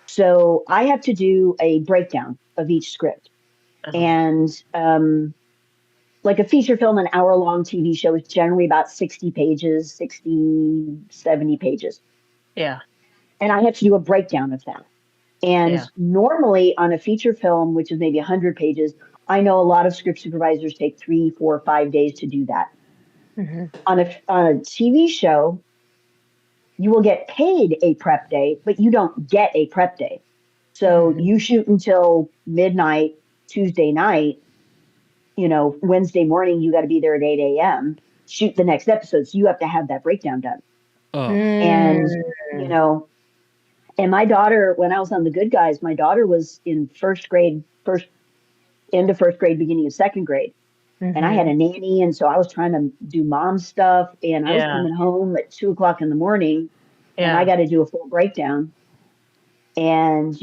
So I have to do a breakdown of each script. And like a feature film, an hour-long TV show is generally about 60 pages, 60, 70 pages. Yeah. And I have to do a breakdown of that. And normally on a feature film, which is maybe 100 pages, I know a lot of script supervisors take 3, 4, 5 days to do that. Mm-hmm. On a TV show, you will get paid a prep day, but you don't get a prep day. So you shoot until midnight, Tuesday night, Wednesday morning, you got to be there at 8 a.m., shoot the next episode. So you have to have that breakdown done. Oh. And, and my daughter, when I was on The Good Guys, my daughter was in end of first grade, beginning of second grade. And I had a nanny. And so I was trying to do mom stuff. And I was coming home at 2:00 in the morning and I got to do a full breakdown. And,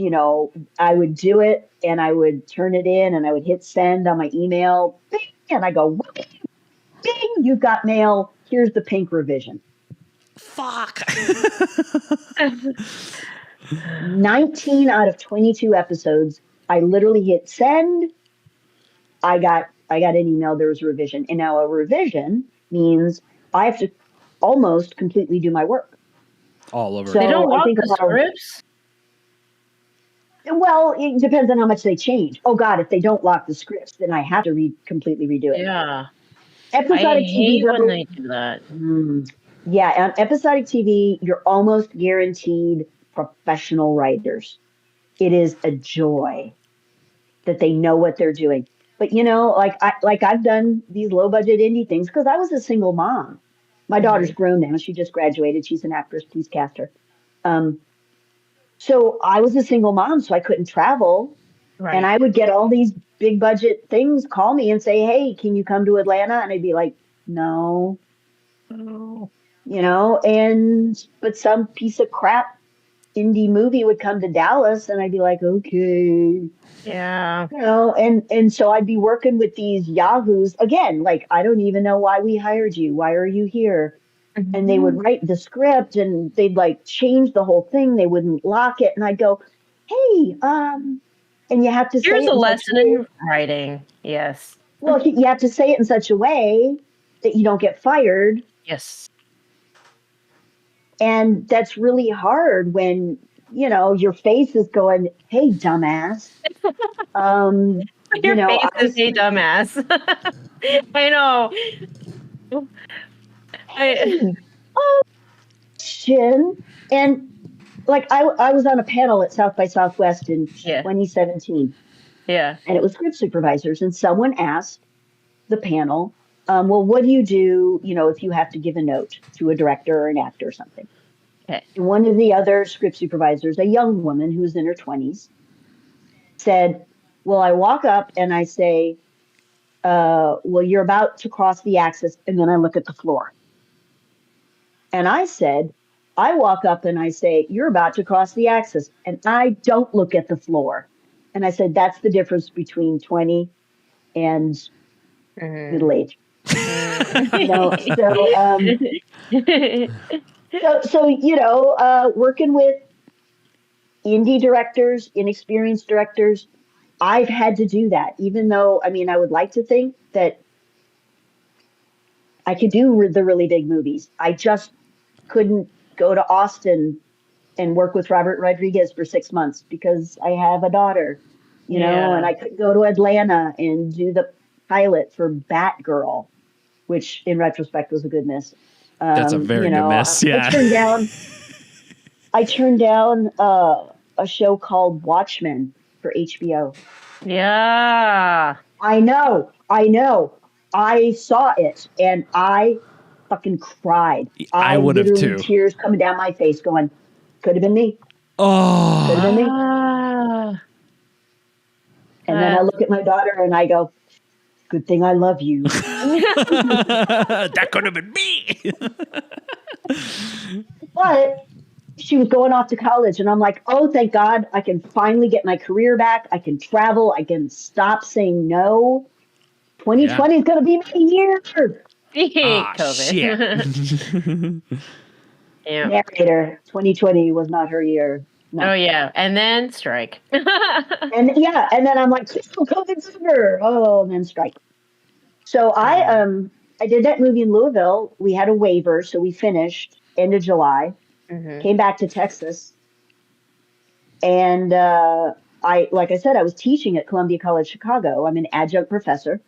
I would do it and I would turn it in and I would hit send on my email. Bing, and I go, bing, you've got mail. Here's the pink revision. Fuck. 19 out of 22 episodes, I literally hit send. I got an email, there was a revision. And now a revision means I have to almost completely do my work. All over. So they don't want I think the scripts? Well, it depends on how much they change. Oh God, if they don't lock the scripts, then I have to completely redo it. Yeah. Episodic I hate TV, when they do that. Yeah, on episodic TV, you're almost guaranteed professional writers. It is a joy that they know what they're doing. But I've done these low budget indie things because I was a single mom. My daughter's grown now; she just graduated. She's an actress. Please cast her. So I was a single mom, so I couldn't travel. Right. And I would get all these big budget things call me and say, hey, can you come to Atlanta? And I'd be like, no. Oh. But some piece of crap indie movie would come to Dallas and I'd be like, okay. Yeah. And so I'd be working with these yahoos again, like, I don't even know why we hired you. Why are you here? And they would write the script and they'd change the whole thing. They wouldn't lock it. And I'd go, hey, and you have to say here's a lesson in writing. Yes. Well, you have to say it in such a way that you don't get fired. Yes. And that's really hard when, your face is going, hey, dumbass. Your face is, hey, dumbass. I know. Chen. And I was on a panel at South by Southwest in 2017. Yeah. And it was script supervisors. And someone asked the panel, well, what do you do, if you have to give a note to a director or an actor or something? Okay. And one of the other script supervisors, a young woman who was in her 20s, said, well, I walk up and I say, well, you're about to cross the axis. And then I look at the floor. And I said, I walk up and I say, you're about to cross the axis. And I don't look at the floor. And I said, that's the difference between 20 and middle age. Working with indie directors, inexperienced directors, I've had to do that, even though, I would like to think that I could do the really big movies. I just couldn't go to Austin and work with Robert Rodriguez for 6 months because I have a daughter, and I couldn't go to Atlanta and do the pilot for Batgirl, which in retrospect was a good miss. That's a very good miss. Yeah. I turned down a show called Watchmen for HBO. Yeah. I know. I saw it and I fucking cried. I would have too. Tears coming down my face going, could have been me. Oh. Could have been me. And then I look at my daughter and I go, good thing I love you. That could have been me. But she was going off to college and I'm like, oh, thank God I can finally get my career back. I can travel. I can stop saying no. 2020 is going to be my year. COVID. Shit. Yeah. Narrator, 2020 was not her year. No. Oh, yeah. And then strike. And then I'm like, COVID's over. Oh, and then strike. So I did that movie in Louisville. We had a waiver, so we finished end of July. Came back to Texas, and like I said, I was teaching at Columbia College Chicago. I'm an adjunct professor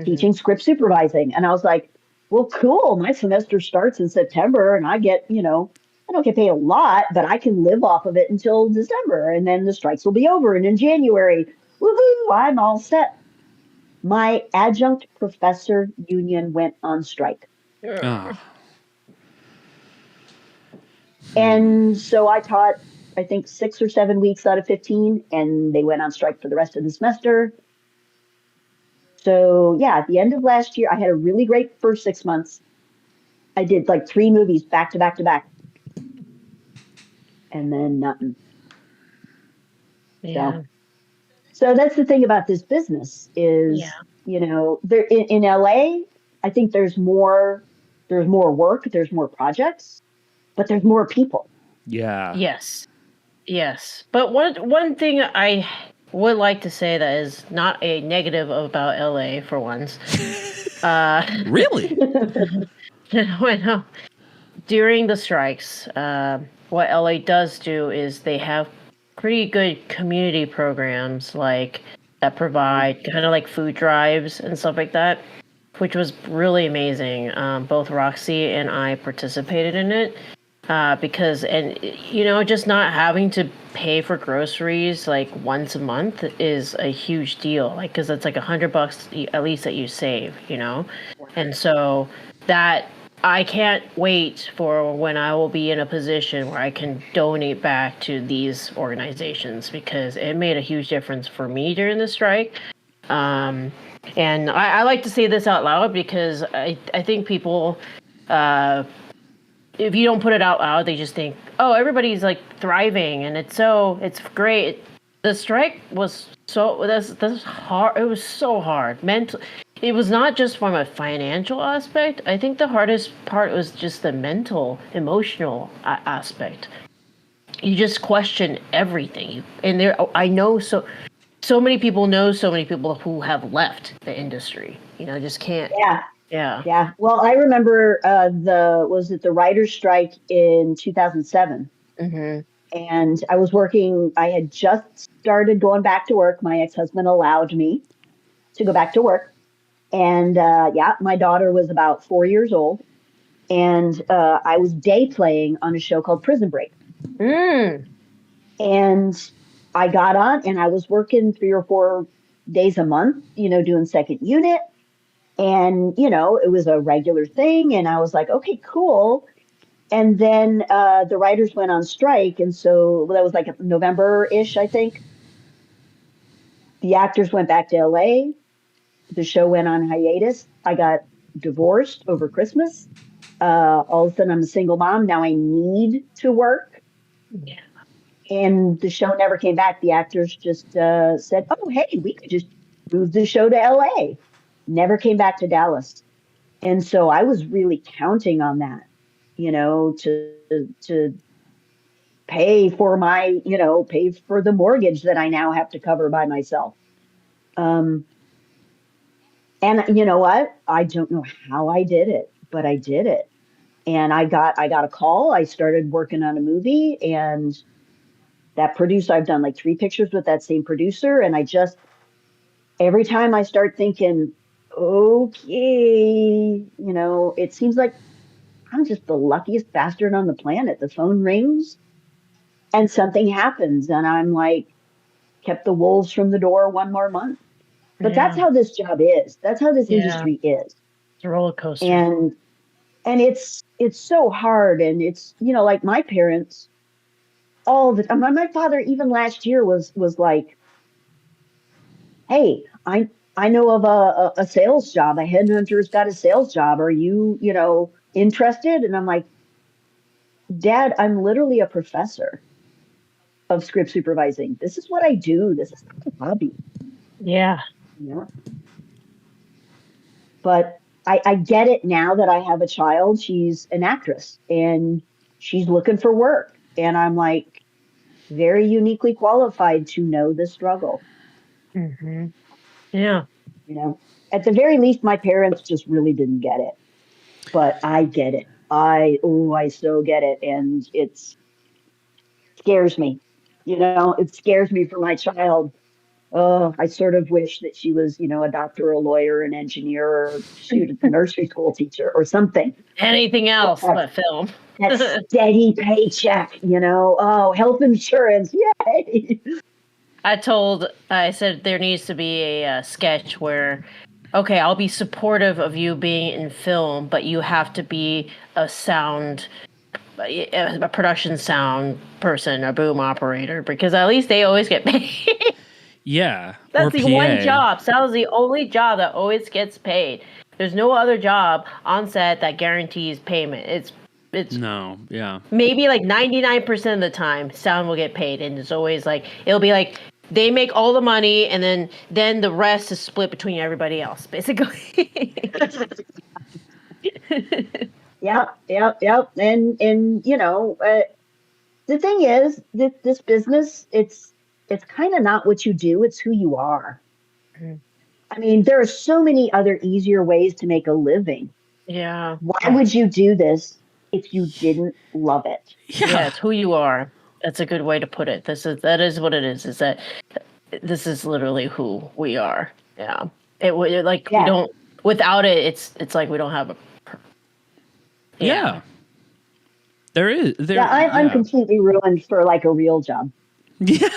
teaching script supervising, and I was like, well, cool. My semester starts in September, and I get, I don't get paid a lot, but I can live off of it until December, and then the strikes will be over. And in January, woohoo, I'm all set. My adjunct professor union went on strike. Ah. And so I taught, I think, 6 or 7 weeks out of 15, and they went on strike for the rest of the semester. So yeah, at the end of last year, I had a really great first 6 months. I did like 3 movies back to back to back. And then nothing. Yeah. So that's the thing about this business is, there in LA, I think there's more work, there's more projects, but there's more people. Yeah. Yes. But one thing I would like to say that is not a negative about LA for once. Really? When, during the strikes, what LA does do is they have pretty good community programs that provide kind of like food drives and stuff like that, which was really amazing. Both Roxy and I participated in it. Because just not having to pay for groceries like once a month is a huge deal. Like, because it's like $100 at least that you save, and so that I can't wait for when I will be in a position where I can donate back to these organizations because it made a huge difference for me during the strike. And I like to say this out loud because I think people. If you don't put it out loud, they just think, oh, everybody's like thriving and it's great. The strike was that's hard. It was so hard. It was not just from a financial aspect. I think the hardest part was just the mental, emotional aspect. You just question everything. And I know so many people know so many people who have left the industry. Just can't. Yeah. Well, I remember the writer's strike in 2007. And I was working, I had just started going back to work. My ex-husband allowed me to go back to work. And my daughter was about 4 years old. And I was day playing on a show called Prison Break. And I got on and I was working 3 or 4 days a month, doing second unit. And, it was a regular thing. And I was like, okay, cool. And then the writers went on strike. And so that was like November-ish, I think. The actors went back to LA. The show went on hiatus. I got divorced over Christmas. All of a sudden, I'm a single mom. Now I need to work. Yeah. And the show never came back. The actors just said, oh, hey, we could just move the show to LA. Never came back to Dallas. And so I was really counting on that, to pay for pay for the mortgage that I now have to cover by myself. And you know what? I don't know how I did it, but I did it. And I got a call. I started working on a movie, and that producer, I've done like 3 pictures with that same producer. And every time I start thinking, okay, it seems like I'm just the luckiest bastard on the planet. The phone rings and something happens. And I'm like, kept the wolves from the door 1 more month. But that's how this job is. That's how this industry is. It's a roller coaster. And it's so hard. And it's, like my parents, all the time. My father, even last year, was like, hey, I know of a sales job. A headhunter's got a sales job. Are you, interested? And I'm like, Dad, I'm literally a professor of script supervising. This is what I do. This is not a hobby. Yeah. But I get it now that I have a child. She's an actress and she's looking for work. And I'm like very uniquely qualified to know the struggle. Yeah. at the very least, my parents just really didn't get it, but I get it. I so get it. And it scares me, it scares me for my child. Oh, I sort of wish that she was, a doctor, a lawyer, an engineer, or shoot, a nursery school teacher or something. Anything else but film. That steady paycheck, oh, health insurance, yay. I said there needs to be a sketch where, okay, I'll be supportive of you being in film, but you have to be a production sound person, a boom operator, because at least they always get paid. Yeah. That's the PA. one job. Sound's the only job that always gets paid. There's no other job on set that guarantees payment. It's no, yeah. Maybe like 99% of the time, sound will get paid, and it's always like it'll be like they make all the money, and then the rest is split between everybody else, basically. Yep. And the thing is that this business, it's kind of not what you do, it's who you are. Mm-hmm. I mean, there are so many other easier ways to make a living. Yeah. Why would you do this if you didn't love it? Yeah, it's who you are. That's a good way to put it. That is what it is. Is that this is literally who we are. Yeah. We don't. Without it, it's like we don't have a. Yeah. There is. I'm completely ruined for like a real job. Yeah,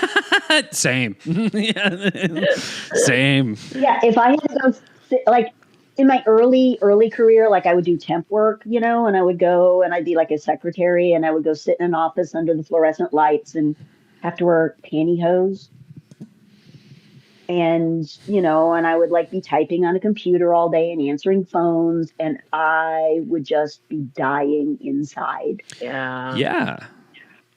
same. Yeah. Same. Yeah, if I had to go like in my early career, like I would do temp work, and I would go and I'd be like a secretary, and I would go sit in an office under the fluorescent lights and have to wear pantyhose. And, and I would like be typing on a computer all day and answering phones, and I would just be dying inside. Yeah. Yeah.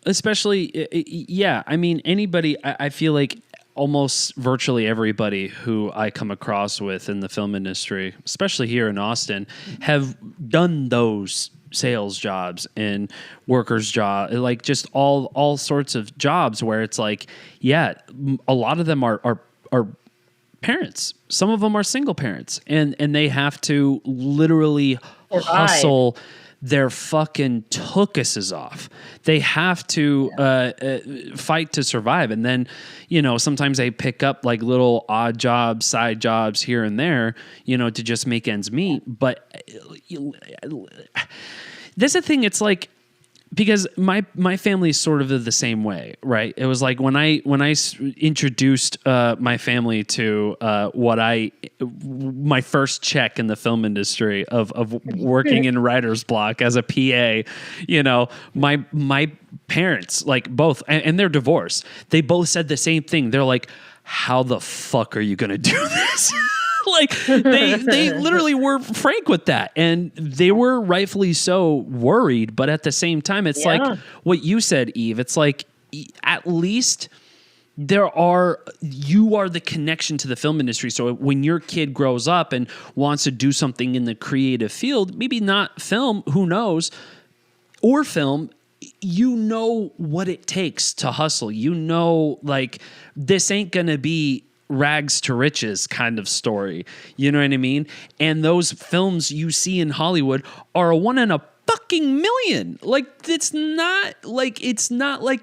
Especially, yeah. I mean, anybody, I feel like almost virtually everybody who I come across with in the film industry, especially here in Austin, have done those sales jobs and workers job, like just all sorts of jobs where it's like, yeah, a lot of them are parents. Some of them are single parents, and they have to literally hustle their fucking tuchuses off. They have to fight to survive. And then, sometimes they pick up like little odd jobs, side jobs here and there, to just make ends meet. But that's the thing. It's like, because my family is sort of the same way, right? It was like when I introduced my family to my first check in the film industry of working in writer's block as a PA, my parents, like both, and they're divorced, they both said the same thing. They're like, how the fuck are you gonna do this? Like they literally were frank with that, and they were rightfully so worried. But at the same time, it's like what you said, Eve. It's like at least you are the connection to the film industry. So when your kid grows up and wants to do something in the creative field, maybe not film, who knows, or film, what it takes to hustle. Like this ain't gonna be rags to riches kind of story. You know what I mean? And those films you see in Hollywood are a one in a fucking million. Like it's not like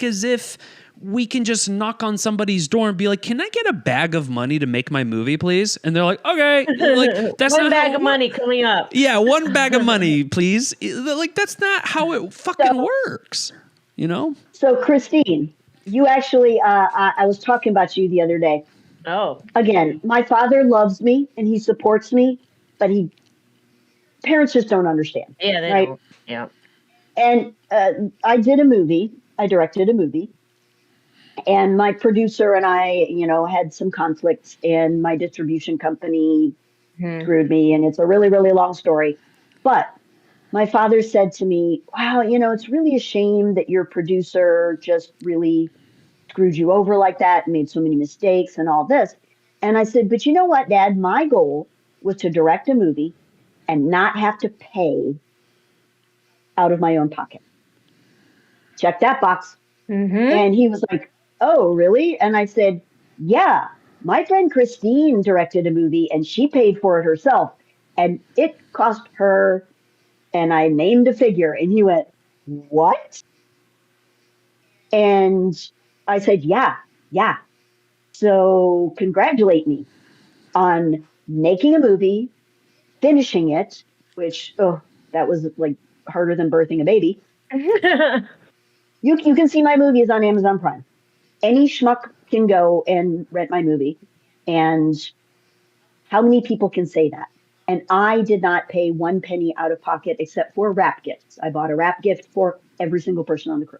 as if we can just knock on somebody's door and be like, can I get a bag of money to make my movie, please? And they're like, okay. Like that's one bag of money coming up. Yeah, one bag of money, please. Like that's not how it fucking works. So Christine, you actually I was talking about you the other day. Oh. Again, my father loves me and he supports me, but parents just don't understand. Yeah, they right? don't. Yeah. And I directed a movie, and my producer and I, had some conflicts, and my distribution company screwed me, and it's a really, really long story. But my father said to me, wow, it's really a shame that your producer just really screwed you over like that and made so many mistakes and all this. And I said, but you know what, Dad? My goal was to direct a movie and not have to pay out of my own pocket. Check that box. Mm-hmm. And he was like, oh, really? And I said, yeah, my friend Christine directed a movie and she paid for it herself. And it cost her, and I named a figure. And he went, what? And I said, yeah. So congratulate me on making a movie, finishing it, which, that was like harder than birthing a baby. You can see my movies on Amazon Prime. Any schmuck can go and rent my movie. And how many people can say that? And I did not pay 1 penny out of pocket except for wrap gifts. I bought a wrap gift for every single person on the crew.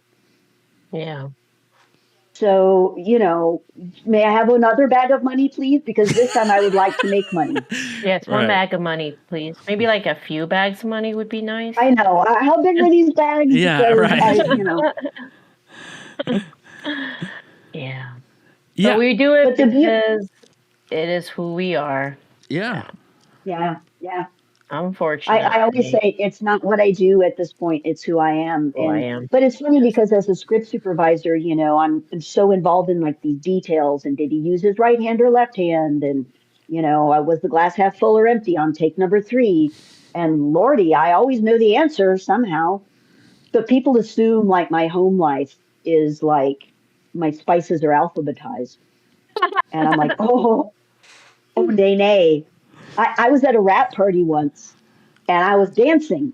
Yeah. So, may I have another bag of money, please? Because this time I would like to make money. Yes, one bag of money, please. Maybe like a few bags of money would be nice. I know. How big are these bags? Yeah, right. Yeah. Yeah. But we do it because it is who we are. Yeah. Yeah. Unfortunately. I always say it's not what I do at this point, it's who I am. I am. But it's funny because as a script supervisor, I'm so involved in like these details, and did he use his right hand or left hand? And, was the glass half full or empty on take number 3? And Lordy, I always know the answer somehow. But people assume like my home life is like my spices are alphabetized. And I'm like, oh, nay. I was at a rap party once and I was dancing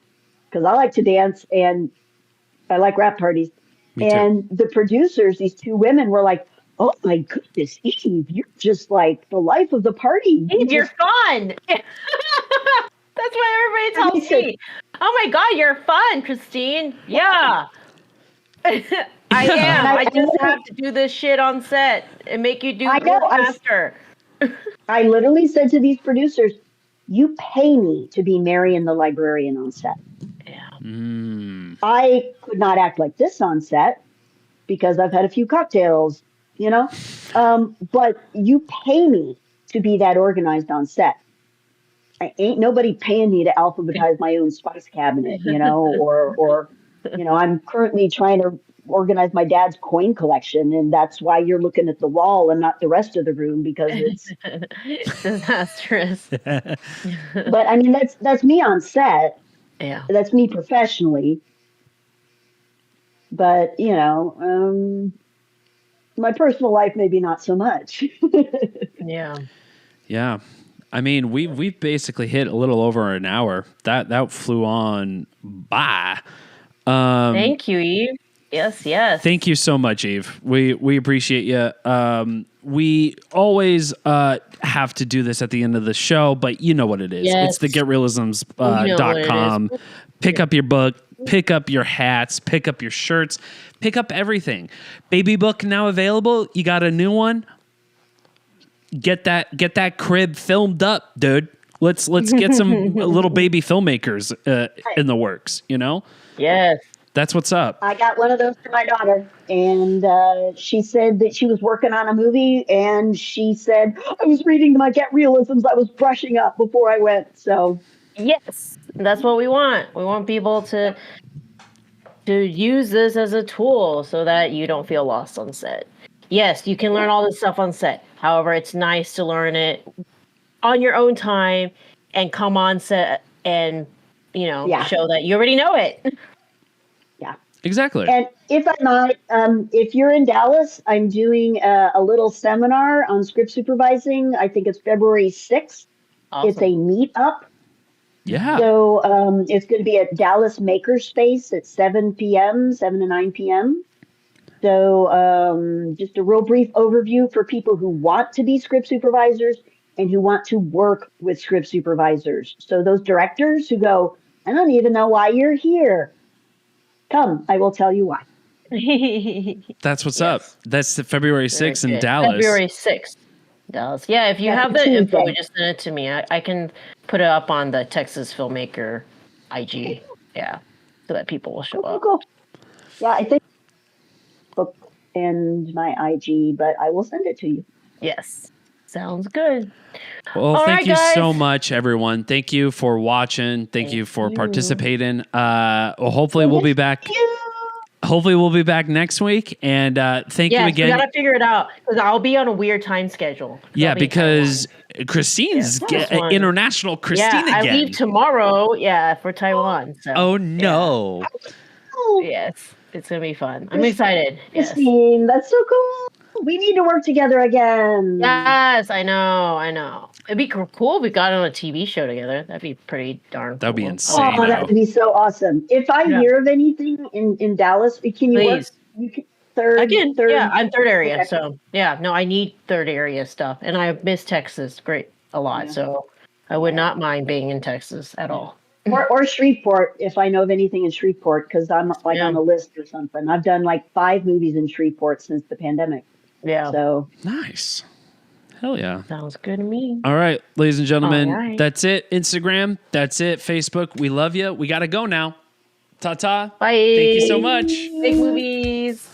because I like to dance and I like rap parties. Me too. And the producers, these 2 women, were like, oh my goodness, Eve, you're just like the life of the party. You're fun. That's what everybody tells me. Oh my God, you're fun, Christine. Yeah. I am. I just have to do this shit on set and make you do it faster. I literally said to these producers, you pay me to be Marion the librarian on set. Yeah. I could not act like this on set because I've had a few cocktails, but you pay me to be that organized on set. I ain't nobody paying me to alphabetize my own spice cabinet, or I'm currently trying to organize my dad's coin collection, and that's why you're looking at the wall and not the rest of the room because it's disastrous. But I mean, that's me on set. Yeah, that's me professionally. But my personal life maybe not so much. Yeah. I mean, we've basically hit a little over an hour. That flew on by. Thank you, Eve. Yes. Thank you so much, Eve. We appreciate you. We always have to do this at the end of the show, but you know what it is. Yes. It's the getrealisms.com. Pick up your book, pick up your hats, pick up your shirts, pick up everything. Baby book now available. You got a new one? Get that crib filmed up, dude. Let's get some little baby filmmakers in the works, Yes. That's what's up. I got one of those for my daughter, and she said that she was working on a movie, and she said, I was reading my Get Reelisms. I was brushing up before I went. So yes, that's what we want. We want people to use this as a tool so that you don't feel lost on set. Yes, you can learn all this stuff on set. However, it's nice to learn it on your own time and come on set and, show that you already know it. Yeah, exactly. And if I might, if you're in Dallas, I'm doing a little seminar on script supervising. I think it's February 6th. Awesome. It's a meetup. Yeah. So it's going to be at Dallas Makerspace at 7 to 9 p.m. So just a real brief overview for people who want to be script supervisors and who want to work with script supervisors. So those directors who go, I don't even know why you're here. Come, I will tell you why. That's what's up. That's the February 6th in Dallas. February 6th, Dallas. Yeah, if you have the info, just send it to me. I can put it up on the Texas Filmmaker IG. Yeah, so that people will show up. Cool. Yeah, I think book and my IG, but I will send it to you. Yes. Sounds good. Well, thank you so much, everyone. Thank you for watching. Thank you for participating. Hopefully we'll be back hopefully we'll be back next week. And thank you again. We gotta figure it out because I'll be on a weird time schedule. Yeah, because Christine's international Christine again. again. I leave tomorrow. Yeah, for Taiwan. So. Oh no. Yeah. Yes, it's gonna be fun. I'm excited. Christine, that's so cool. We need to work together again. Yes, I know. It'd be cool if we got on a TV show together. That'd be pretty darn cool. That'd be insane. Oh, that would be so awesome. If I hear of anything in Dallas, can you work? You can third. Yeah, I'm third area. Okay. So yeah, no, I need third area stuff, and I miss Texas a lot. Yeah. So I would not mind being in Texas at all. Or Shreveport, if I know of anything in Shreveport, because I'm on the list or something. I've done like 5 movies in Shreveport since the pandemic. Yeah. So nice. Hell yeah. Sounds good to me. All right, ladies and gentlemen, that's it. Instagram, that's it. Facebook, we love you. We got to go now. Ta-ta. Bye. Thank you so much. Big movies.